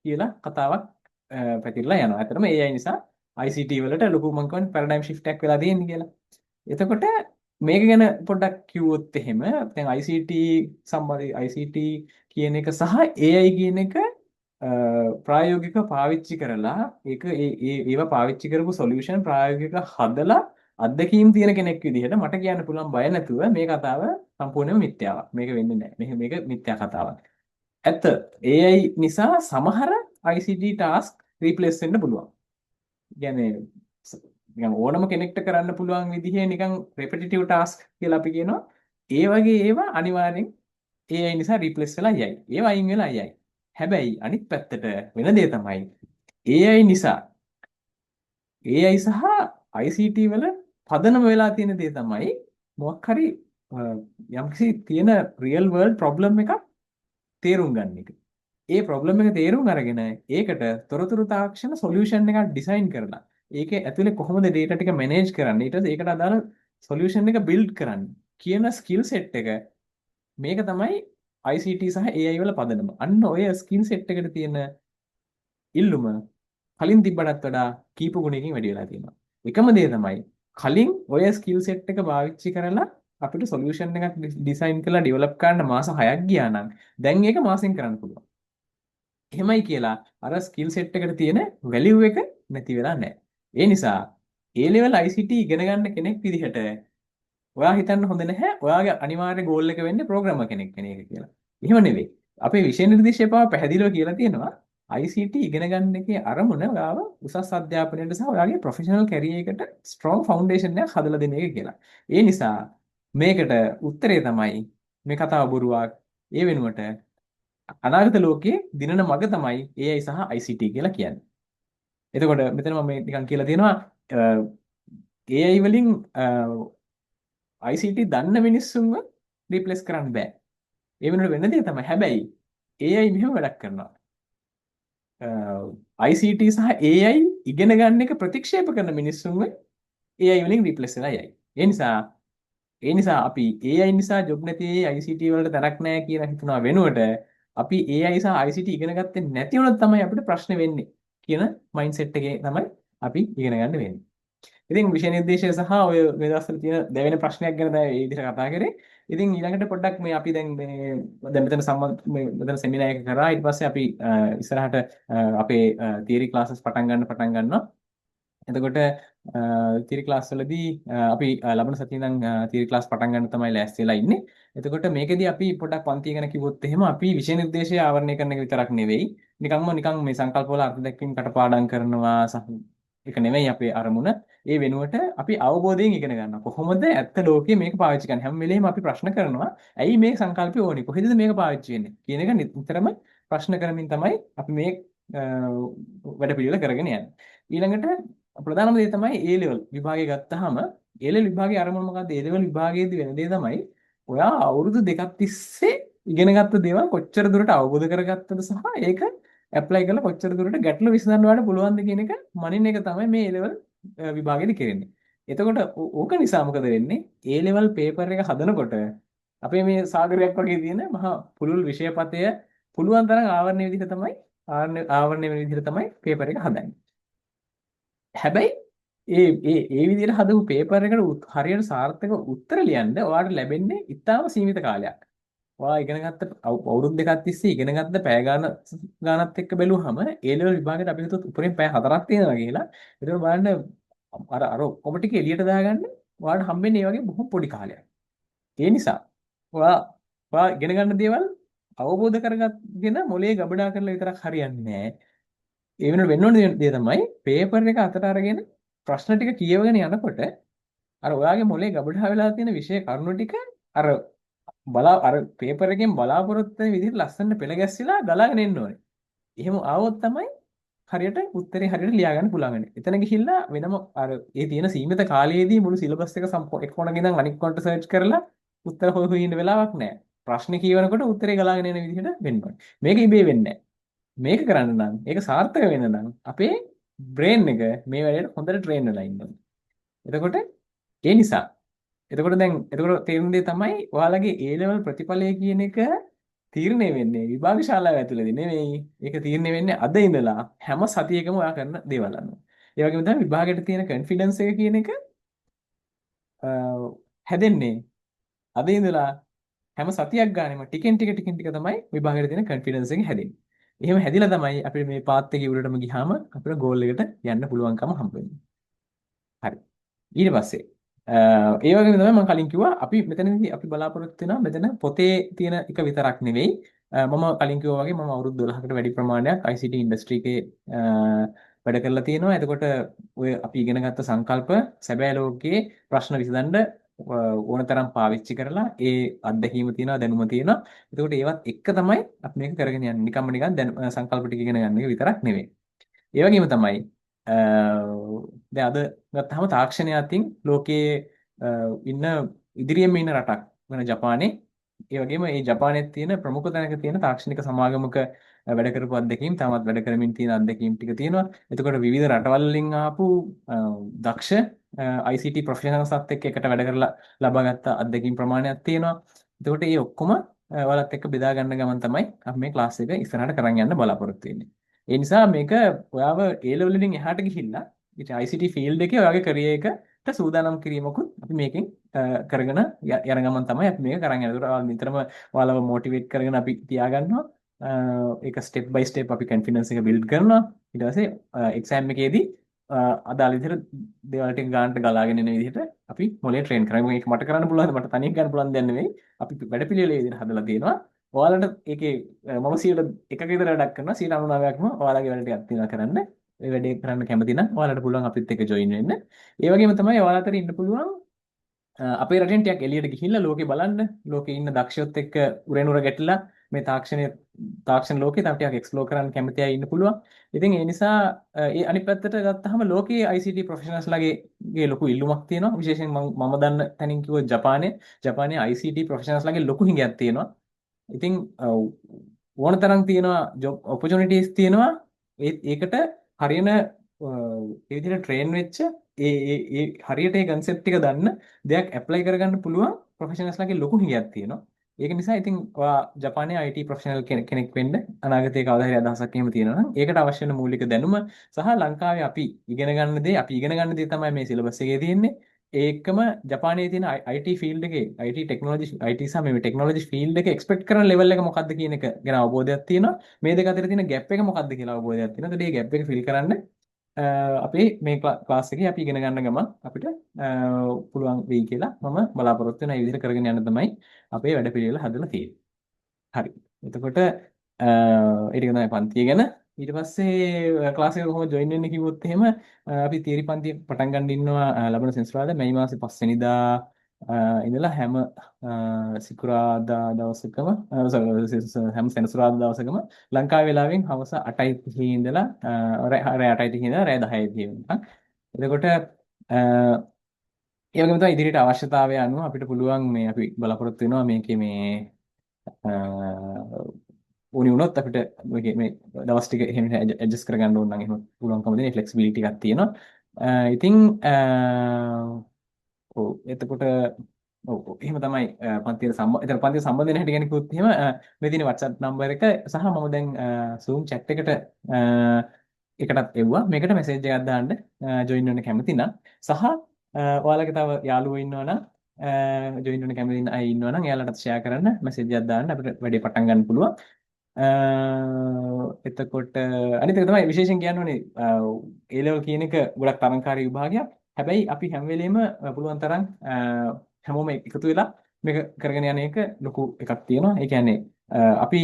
කියලා කතාවක් පැතිරලා යනවා. ඇත්තටම AI නිසා ICT වලට ලොකු මං කියන්නේ පැරඩයිම් ෂිෆ්ට් එකක් වෙලා තියෙන්නේ කියලා. එතකොට මේක ගැන පොඩ්ඩක් කිව්වොත් එහෙම දැන් ICT සම්බන්ධ ICT කියන එක සහ AI කියන එක ප්‍රායෝගිකව පාවිච්චි කරලා ඒවා පාවිච්චි කරපු සොලියුෂන් ප්‍රායෝගිකව හදලා අත්දැකීම් තියෙන කෙනෙක් විදිහට මට කියන්න පුළුවන් බය නැතුව මේ කතාව සම්පූර්ණයෙන්ම මිත්‍යාවක්. මේක වෙන්නේ නැහැ. මේක මිත්‍යා කතාවක්. ඇත්ත AI නිසා සමහර ICT ටාස්ක් රීප්ලේස් වෙන්න පුළුවන්. කියන්නේ නිකන් ඕනම කෙනෙක්ට කරන්න පුළුවන් විදිහේ නිකන් repetitive task කියලා අපි කියනවා. ඒ වගේ ඒවා අනිවාර්යෙන් AI නිසා රීප්ලේස් වෙලා යයි. ඒවා අයින් වෙලා යයි. හැබැයි අනිත් පැත්තට වෙන දේ තමයි AI නිසා AI සහ ICT වල පදනම වෙලා තියෙන දේ තමයි මොකක් හරි යම්කිසි තියෙන real world problem එකක් තේරුම් ගන්න එක. ඒ ප්‍රොබ්ලම් එක තේරුම් අරගෙන ඒකට තොරතුරු තාක්ෂණ සොලියුෂන් එකක් ඩිසයින් කරලා ඒකේ ඇතුලේ කොහොමද data ටික මැනේජ් කරන්නේ ඊට පස්සේ ඒකට අදාළ සොලියුෂන් එක බිල්ඩ් කරන්නේ කියන ස්කිල් සෙට් එක මේක තමයි ICT සහ AI වල පදනම. අන්න ඔය ස්කිල් සෙට් එකට තියෙන ඉල්ලුම කලින් තිබ්බටත් වඩා කීප ගුණයකින් වැඩි වෙලා තියෙනවා. එකම දේ තමයි කලින් ඔය ස්කිල් සෙට් එක පාවිච්චි කරලා අපිට සොලියුෂන් එකක් ඩිසයින් කරලා ඩෙවලොප් කරන්න මාස 6ක් ගියා නම් දැන් ඒක මාසෙන් කරන්න පුළුවන්. එහෙමයි කියලා අර ස්කිල් සෙට් එකට තියෙන වැලියු එක නැති වෙලා නැහැ. ඒ නිසා A level ICT ඉගෙන ගන්න කෙනෙක් විදිහට ඔයා හිතන්න හොඳ නැහැ ඔයාගේ අනිවාර්ය ගෝල් එක වෙන්නේ ප්‍රෝග්‍රෑමර් කෙනෙක් වෙන එක කියලා. එහෙම නෙවෙයි. අපේ විෂය නිර්දේශය පාව පැහැදිලිව කියලා තියෙනවා ICT ඉගෙන ගන්න එකේ අරමුණ ඔයාව උසස් අධ්‍යාපනයට සහ ඔයාගේ ප්‍රොෆෙෂනල් කැරියර් එකට ස්ට්‍රොං ෆවුන්ඩේෂන් එකක් හදලා දෙන එක කියලා. ඒ නිසා මේකට උත්තරේ තමයි මේ කතාව බොරුවක්. ඒ වෙනුවට අනාගත ලෝකයේ දිනන මග තමයි AI සහ ICT කියලා කියන්නේ. එතකොට මෙතන මම නිකන් කියලා තියෙනවා AI වලින් ICT දන්න මිනිස්සුන්ව රීප්ලේස් කරන්න බෑ. ඒ වෙනුවට වෙන දේ තමයි හැබැයි AI මෙහෙම වැඩක් කරනවා. ICT සහ AI ඉගෙන ගන්න එක ප්‍රතික්ෂේප කරන මිනිස්සුන්ව AI වලින් රීප්ලේස් වෙලා යයි. ඒ නිසා අපි AI නිසා ජොබ් නැති ICT වලට තරක් නැහැ කියලා හිතනවා වෙනුවට අපි AI සහ ICT ඉගෙන ගත්තේ නැති වුණොත් තමයි අපිට ප්‍රශ්න වෙන්නේ කියන මයින්ඩ්සෙට් එකේ තමයි අපි ඉගෙන ගන්න වෙන්නේ. ඉතින් විෂය නිර්දේශය සහ ඔය මේ දවස්වල තියෙන දැවෙන ප්‍රශ්නයක් ගැන තමයි මේ විදිහට කතා කරේ. ඉතින් ඊළඟට පොඩ්ඩක් මේ අපි දැන් මෙතන මෙතන සෙමිනාර් එක කරා ඊට පස්සේ අපි ඉස්සරහට අපේ තියරි ක්ලාසස් පටන් ගන්නවා. එතකොට තියරි ක්ලාස් වලදී අපි ලබන සතියේ ඉඳන් තියරි ක්ලාස් පටන් ගන්න තමයි ලෑස්ති වෙලා ඉන්නේ. එතකොට මේකෙදී අපි පොඩ්ඩක් පන්ති ගැන කිව්වොත් එහෙම අපි විෂය නිර්දේශය ආවරණය කරන එක විතරක් නෙවෙයි. නිකන් මේ සංකල්ප වල අර්ථ දැක්වීම කටපාඩම් කරනවා ඒක නෙවෙයි අපේ අරමුණ. ඒ වෙනුවට අපි අවබෝධයෙන් ඉගෙන ගන්නවා. කොහොමද ඇත්ත ලෝකයේ මේක පාවිච්චි කරන්නේ? හැම වෙලෙම අපි ප්‍රශ්න කරනවා. ඇයි මේ සංකල්පය ඕනේ? කොහෙද මේක පාවිච්චි වෙන්නේ? කියන එක නිතරම ප්‍රශ්න කරමින් තමයි අපි මේ වැඩ පිළිවෙල කරගෙන යන්නේ. ඊළඟට ප්‍රධානම දේ තමයි A level විභාගය ගත්තාම A level විභාගයේ අරමුණ මොකද්ද? A level විභාගයේදී වෙන දේ තමයි ඔයා අවුරුදු දෙකක් තිස්සේ ඉගෙනගත්ත දේවල් කොච්චර දුරට අවබෝධ කරගත්තද සහ ඒක ඇප්ලයි කරලා කොච්චර දුරට ගැටලු විසඳන්න වඩා පුළුවන්ද කියන එක මනින්න එක තමයි මේ A level විභාගෙදි කරන්නේ. එතකොට ඕක නිසා මොකද වෙන්නේ? A level paper එක හදනකොට අපේ මේ සාගරයක් වගේ තියෙන මහා පුළුල් විෂයපතය පුළුවන් තරම් ආවරණය විදිහට තමයි ආවරණය වෙන විදිහට තමයි paper එක හදන්නේ. හැබැයි ඒ විදිහට හදපු paper එකට හරියට සාර්ථක උත්තර ලියන්න ඔයාලට ලැබෙන්නේ ඉතාම සීමිත කාලයක්. ඔයා ඉගෙන ගත්ත අවුරුදු දෙකක් තිස්සේ ඉගෙන ගත්ත පැය ගානත් එක්ක බැලුවහම ඒ ලෙවල් විභාගයට අපි හිතුවත් උඩරින් පැය 4ක් තියෙනවා කියලා. ඒක බලන්න අර ඔක්කොම ටික එළියට දාගන්න ඔයාලට හම්බෙන්නේ මේ වගේ බොහොම පොඩි කාලයක්. ඒ නිසා ඔයා ඔයා ඉගෙන ගන්න දේවල් අවබෝධ කරගන්න මොලේ ගබඩා කරලා විතරක් හරියන්නේ නැහැ. ඒ වෙනුවට වෙන්න ඕන දේ තමයි පේපර් එක අතට අරගෙන ප්‍රශ්න ටික කියවගෙන යනකොට අර ඔයාගේ මොලේ ගබඩා වෙලා තියෙන විෂය කරුණු ටික අර අර පේපර් එකෙන් බලාපොරොත්තු වෙන විදිහට ලස්සනට පෙළ ගැස්සිලා ගලාගෙන එන්න ඕනේ. එහෙම ආවොත් තමයි හරියට උත්තරේ හරියට ලියා ගන්න පුළුවන් වෙන්නේ. එතන ගිහිල්ලා වෙනම අර ඒ තියෙන සීමිත කාලයේදී මුළු සිලබස් එක එක කොනක ඉඳන් අනිත් කොනට සර්ච් කරලා උත්තර හොය හොය ඉන්න වෙලාවක් නැහැ. ප්‍රශ්නේ කියවනකොට උත්තරේ ගලාගෙන එන විදිහට වෙන්න ඕනේ. මේක ඉබේ වෙන්නේ නැහැ. මේක කරන්න නම් ඒක සාර්ථක වෙන්න නම් අපේ බ්‍රේන් එක මේ වැඩේට හොඳට ට්‍රේන් වෙලා ඉන්න ඕනේ. එතකොට ඒ නිසා එතකොට තේරුම් දේ තමයි ඔයාලගේ A level ප්‍රතිඵලය කියන එක තීරණය වෙන්නේ විභාග ශාලාව ඇතුළේදී නෙමෙයි. ඒක තීරණය වෙන්නේ අද ඉඳලා හැම සතියකම ඔයා කරන දේවල් අනුව. ඒ වගේම තමයි විභාගයට තියෙන කොන්ෆිඩන්ස් එක කියන එක අ, හැදෙන්නේ අද ඉඳලා හැම සතියක් ගානෙම ටිකෙන් ටික තමයි විභාගයට තියෙන කොන්ෆිඩන්ස් එක හැදෙන්නේ. එහෙම හැදිලා තමයි අපිට මේ පාත් එකේ උඩටම ගියාම අපිට ගෝල් එකට යන්න පුළුවන්කම හම්බ වෙන්නේ. හරි. ඊට පස්සේ ඒ වගේම තමයි මම කලින් කිව්වා අපි මෙතනදී අපි බලාපොරොත්තු වෙනවා මෙතන පොතේ තියෙන එක විතරක් නෙවෙයි මම කලින් කිව්වා වගේ මම අවුරුදු 12කට වැඩි ප්‍රමාණයක් ICT ඉන්ඩස්ට්‍රි එකේ වැඩ කරලා තියෙනවා. එතකොට ඔය අපි ඉගෙන ගත්ත සංකල්ප සැබෑ ලෝකයේ ප්‍රශ්න විසඳන්න ඕනතරම් පාවිච්චි කරලා ඒ අත්දැකීම තියෙනවා දැනුම තියෙනවා. එතකොට ඒවත් එක්ක තමයි අපි මේක කරගෙන යන්නේ. නිකන් සංකල්ප ටික ඉගෙන ගන්න එක විතරක් නෙවෙයි. ඒ වගේම තමයි දැන් අද ගත්තාම තාක්ෂණය අතින් ලෝකයේ ඉන්න ඉදිරියෙම ඉන්න රටක් වෙන ජපානයේ ඒ වගේම මේ ජපානයේ තියෙන ප්‍රමුඛ තැනක තියෙන තාක්ෂණික සමාගමක වැඩ කරපු අත්දැකීම් තාමත් වැඩ කරමින් තියෙන අත්දැකීම් ටික තියෙනවා. එතකොට විවිධ රටවල් වලින් ආපු දක්ෂ ICT ප්‍රොෆෙෂනල්ස්ත් එක්ක එකට වැඩ කරලා ලබාගත් අත්දැකීම් ප්‍රමාණයක් තියෙනවා. එතකොට මේ ඔක්කොම ඔයාලත් එක්ක බෙදා ගන්න ගමන් තමයි අපි මේ ක්ලාස් එක ඉස්සරහට කරන් යන්න බලාපොරොත්තු වෙන්නේ. ඒ නිසා මේක ඔයාව A level වලින් එහාට ගිහිල්ලා ඉතින් ICT ෆීල්ඩ් එකේ ඔයාගේ කැරියර් එකට සූදානම් කිරීමකුත් අපි මේකෙන් කරගෙන යන ගමන් තමයි අපි මේක කරන් යන්නේ. ඒකට ඔයාලා නිතරම ඔයාලව මොටිවේට් කරගෙන අපි තියාගන්නවා. ඒක ස්ටෙප් බයි ස්ටෙප් අපි කොන්ෆිඩන්ස් එක බිල්ඩ් කරනවා. ඊට පස්සේ එක්සෑම් එකේදී අදාළ විදිහට දේවල් ටික ගන්නට ගලාගෙන එන විදිහට අපි මොලේ ට්‍රේන් කරනවා. මේක මට කරන්න පුළුවන් මට තනියෙන් කරන්න පුළුවන් දෙයක් නෙවෙයි. අපි වැඩපිළිවෙලේ විදිහට හදලා තියෙනවා. ඔයාලට ඒකේ මම 101ක විතර වැඩක් කරනවා 99%ක්ම ඔයාලගේ වැඩ ටිකක් තියෙනවා කරන්න. ඒ වැඩේ කරන්න කැමති නම් ඔයාලට පුළුවන් අපිත් එක්ක join වෙන්න. ඒ වගේම තමයි ඔයාලට ඉන්න පුළුවන් අපේ රටෙන් ටිකක් එළියට ගිහිල්ලා ලෝකේ බලන්න ලෝකේ ඉන්න දක්ෂයොත් එක්ක උරෙනුර ගැටිලා මේ තාක්ෂණ ලෝකේ තව ටිකක් එක්ස්ප්ලෝර් කරන්න කැමති අය ඉන්න පුළුවන්. ඉතින් ඒ නිසා ඒ අනිත් පැත්තට ගත්තාම ලෝකයේ ICT ප්‍රොෆෙෂනල්ස්ලාගේ ලොකු ඉල්ලුමක් තියෙනවා. විශේෂයෙන් මම දන්න තැනින් කිව්වොත් ජපානයේ ICT ප්‍රොෆෙෂනල්ස්ලාගේ ලොකු හිඟයක් තියෙනවා. ඉතින් ඕන තරම් තියෙනවා ජොබ් ඔපචුනිටිස් තියෙනවා ඒකට හරියන ඒ විදිහට ට්‍රේන් වෙච්ච ඒ හරියට ඒ කන්සෙප්ට් ටික දන්න දෙයක් ඇප්ලයි කරගන්න පුළුවන් ප්‍රොෆෙෂනල්ස්ලාගේ ලොකු හිඟයක් තියෙනවා. ඒක නිසා ඉතින් ඔයා ජපානයේ IT ප්‍රොෆෙෂනල් කෙනෙක් වෙන්න අනාගතයේ කවදා හරි අදහසක් එහෙම තියෙනවා නම් ඒකට අවශ්‍ය වෙන මූලික දැනුම සහ ලංකාවේ අපි ඉගෙන ගන්න දේ තමයි මේ සිලබස් එකේ තියෙන්නේ. ඒකම ජපානයේ තියෙන IT ෆීල්ඩ් එකේ IT ටෙක්නොලොජි IT සහ මේ ටෙක්නොලොජි ෆීල්ඩ් එකේ එක්ස්පෙක්ට් කරන ලෙවල් එක මොකක්ද කියන එක ගැන අවබෝධයක් තියෙනවා. මේ දෙක අතර තියෙන ગેප් එක මොකක්ද කියලා අවබෝධයක් තියෙනවා. ඒත් මේ ગેප් එක ෆිල් කරන්න අපේ මේ ක්ලාස් එකේ අපි ඉගෙන ගන්න ගමන් අපිට පුළුවන් වෙයි කියලා මම බලාපොරොත්තු වෙන. ඒ විදිහට කරගෙන යන්න තමයි අපේ වැඩපිළිවෙල හදලා තියෙන්නේ. හරි. එතකොට ඒ ටික තමයි පන්තිය ගැන. ඊට පස්සේ ක්ලාස් එක කොහොමද ජොයින් වෙන්නේ කිව්වොත් එහෙම අපි තියරි පන්තිය පටන් ගන්න ඉන්නවා ලබන සෙන්සුරාදා මැයි මාසේ 5 වෙනිදා ඉඳලා හැම සිකුරාදා දවසකම හැම සෙනසුරාදා දවසකම ලංකාවේ වෙලාවෙන් හවස 8:30 ඉඳලා රෑ 8:30 ඉඳලා රෑ 10:30 වෙනකම්. එතකොට ඒ වගේම තමයි ඉදිරියට අවශ්‍යතාවය අනුව අපිට පුළුවන් මේ අපි බලාපොරොත්තු වෙනවා මේකේ මේ උනි වුණොත් අපිට මේ දවස් ටික එහෙම ඇඩ්ජස්ට් කරගන්න ඕන නම් එහෙම පුළුවන්කම දෙන ෆ්ලෙක්සිබිලිටි එකක් තියෙනවා. ඉතින් ඔව් එතකොට ඔව් ඔව්. එහෙම තමයි පන්තියට එතන පන්තියට සම්බන්ධ වෙන හැටි ගැන කිව්වොත් එහෙම මේ තියෙන WhatsApp නම්බර් එක සහ මම දැන් Zoom chat එකට එකටත් එව්වා. මේකට මැසේජ් එකක් දාන්න ජොයින් වෙන්න කැමති නම් සහ ඔයාලගේ තව යාළුවෝ ඉන්නවා නම් ජොයින් වෙන්න කැමති අය ඉන්නවා නම් එයාලටත් ෂෙයා කරන්න මැසේජ් එකක් දාන්න අපිට වැඩේ පටන් ගන්න පුළුවන්. එතකොට අනිත් එක තමයි විශේෂයෙන් කියන්න ඕනේ A level කියන එක ගොඩක් තරංකාරී විභාගයක්. හැබැයි අපි හැම වෙලෙම පුළුවන් තරම් හැමෝම එකතු වෙලා මේක කරගෙන යන එක ලොකු එකක් තියෙනවා. ඒ කියන්නේ අපි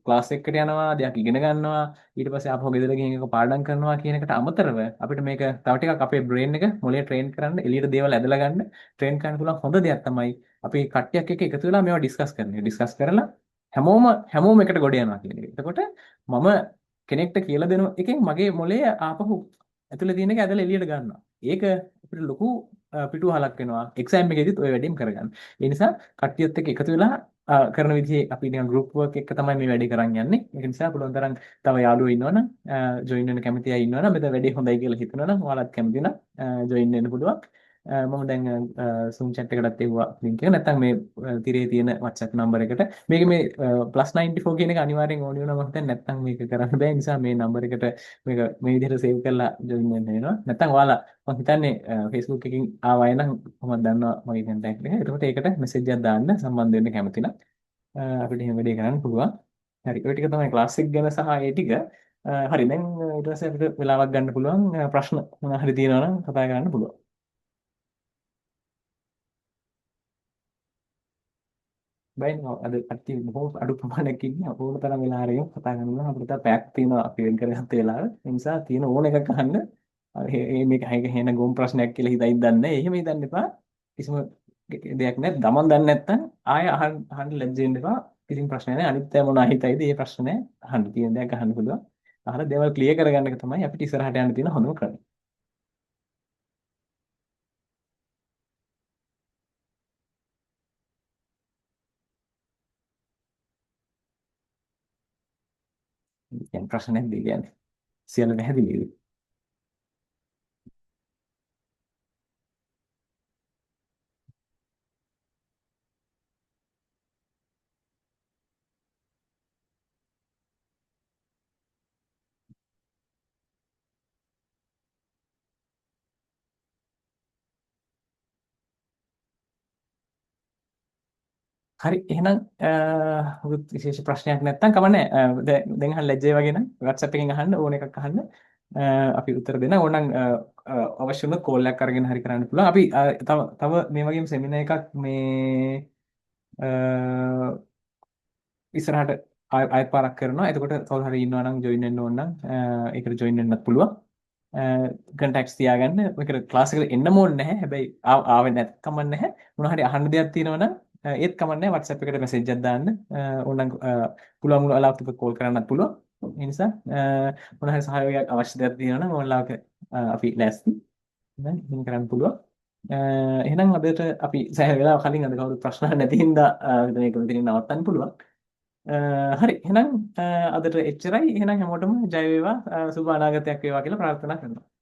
ක්ලාස් එකකට යනවා, දෙයක් ඉගෙන ගන්නවා, ඊට පස්සේ ආපහු ගෙදර ගිහින් ඒක පාඩම් කරනවා කියන එකට අමතරව අපිට මේක තව ටිකක් අපේ බ්‍රේන් එක මොලේ ට්‍රේන් කරන්න, එළියට දේවල් ඇදලා ගන්න ට්‍රේන් කරන්න පුළුවන් හොඳ දෙයක් තමයි අපි කට්ටියක් එක්ක එකතු වෙලා මේවා ඩිස්කස් කරන එක. ඩිස්කස් කරලා හැමෝම එකට ගොඩ යනවා කියන එක. එතකොට මම කෙනෙක්ට කියලා දෙන එකෙන් මගේ මොලේ ආපහු ඇතුලේ තියෙන එක ඇදලා එළියට ගන්නවා. ඒක අපිට ලොකු පිටුවහලක් වෙනවා එක්සෑම් එකේදීත් ඔය වැඩේම කරගන්න. ඒ නිසා කට්ටියත් එක්ක එකතු වෙලා කරන විදිහේ අපි නිකන් ගෲප් වර්ක් එක තමයි මේ වැඩේ කරන් යන්නේ. ඒක නිසා පුළුවන් තරම් තව යාළුවෝ ඉන්නවනම් ජොයින් වෙන්න කැමති අය ඉන්නවනම් මෙතන වැඩේ හොඳයි කියලා හිතනවනම් ඔයාලත් කැමති නම් ජොයින් වෙන්න පුළුවන්. මම දැන් Zoom chat එකකටත් එවුවා link එක. නැත්නම් මේ තිරේ තියෙන WhatsApp නම්බර එකට. මේක මේ +94 කියන එක අනිවාර්යෙන් ඕනි වෙනවා මම හිතන්නේ. නැත්නම් මේක කරන්න බෑ. නිසා මේ නම්බර එකට මේක මේ විදිහට සේව් කරලා ජොයින් වෙන්න වෙනවා. නැත්නම් ඔයාලා මම හිතන්නේ Facebook එකකින් ආවය නම් මම දන්නවා මගේ contact එක. එතකොට ඒකට message එකක් දාන්න සම්බන්ධ වෙන්න කැමති නම් අපිට එහෙම වැඩේ කරන්න පුළුවන්. හරි. ඔය ටික තමයි ක්ලාස් එක ගැන සහ ඒ ටික. හරි. දැන් ඊට පස්සේ අපිට වෙලාවක් ගන්න පුළුවන් ප්‍රශ්න මොනවා හරි තියෙනවා නම් කතා කරන්න පුළුවන්. බයිනවා අද කට්ටිය බොහොම අඩු ප්‍රමාණයක් ඉන්නේ අපෝන තරම් වෙලා හරියම කතා කරනවා අපිට තව පැයක් තියෙනවා අපි වෙන් කරගත්ත වෙලාව ඒ නිසා තියෙන ඕන එකක් අහන්න මේක හයික හේන ගොම් ප්‍රශ්නයක් කියලා හිතයි දන්නේ නැහැ එහෙම හිතන්න එපා කිසිම දෙයක් නැහැ දමන් දන්නේ නැත්නම් ආය අහන්න ලැජ්ජෙන්න එපා කිසිම ප්‍රශ්නයක් නැහැ අනිත් අය මොනවා හිතයිද මේ ප්‍රශ්නේ අහන්න තියෙන දේක් අහන්න පුළුවන් අහලා දේවල් ක්ලියර් කරගන්න එක තමයි අපිට ඉස්සරහට යන්න තියෙන හොඳම ක්‍රමය කියන්නේ ප්‍රශ්නයක් දී කියන්නේ සියල්ල පැහැදිලිද හරි එහෙනම් මොකුත් විශේෂ ප්‍රශ්නයක් නැත්නම් කමන්නේ දැන් අහන්න ලැජ්ජයි වගේ නම් WhatsApp එකෙන් අහන්න ඕන එකක් අහන්න අපි උත්තර දෙන්න ඕනනම් අවශ්‍ය වුණොත් කෝල් එකක් අරගෙන හරි කරන්න පුළුවන් අපි තව මේ වගේම සෙමිනාර් එකක් මේ ඉස්සරහට ආයෙත් පාරක් කරනවා එතකොට කවුරු හරි ඉන්නවා නම් ජොයින් වෙන්න ඕන නම් ඒකට ජොයින් වෙන්නත් පුළුවන් කන්ටැක්ට්ස් තියාගන්න මේකට ක්ලාස් එකට එන්න ඕනේ නැහැ හැබැයි ආවෙ නැත් කමක් නැහැ මොනවා හරි අහන්න දෙයක් තියෙනවා නම් ඒත් කමක් නැහැ WhatsApp එකට මැසේජ් එකක් දාන්න ඕනනම් පුළුවන් වෙලාවක කෝල් කරන්නත් පුළුවන් ඒ නිසා මොනවා හරි සහයෝගයක් අවශ්‍ය දෙයක් තියෙනවා නම් ඕනලාවක අපි ලෑස්ති දැන් ඉතින් කරන්න පුළුවන් එහෙනම් අදට අපි සෑහෙන වෙලාවක් කලින් අද කවුරුත් ප්‍රශ්න නැති හින්දා මේක මෙතනින් නවත්තන්න පුළුවන් හරි එහෙනම් අදට එච්චරයි එහෙනම් හැමෝටම ජය වේවා සුබ අනාගතයක් වේවා කියලා ප්‍රාර්ථනා කරනවා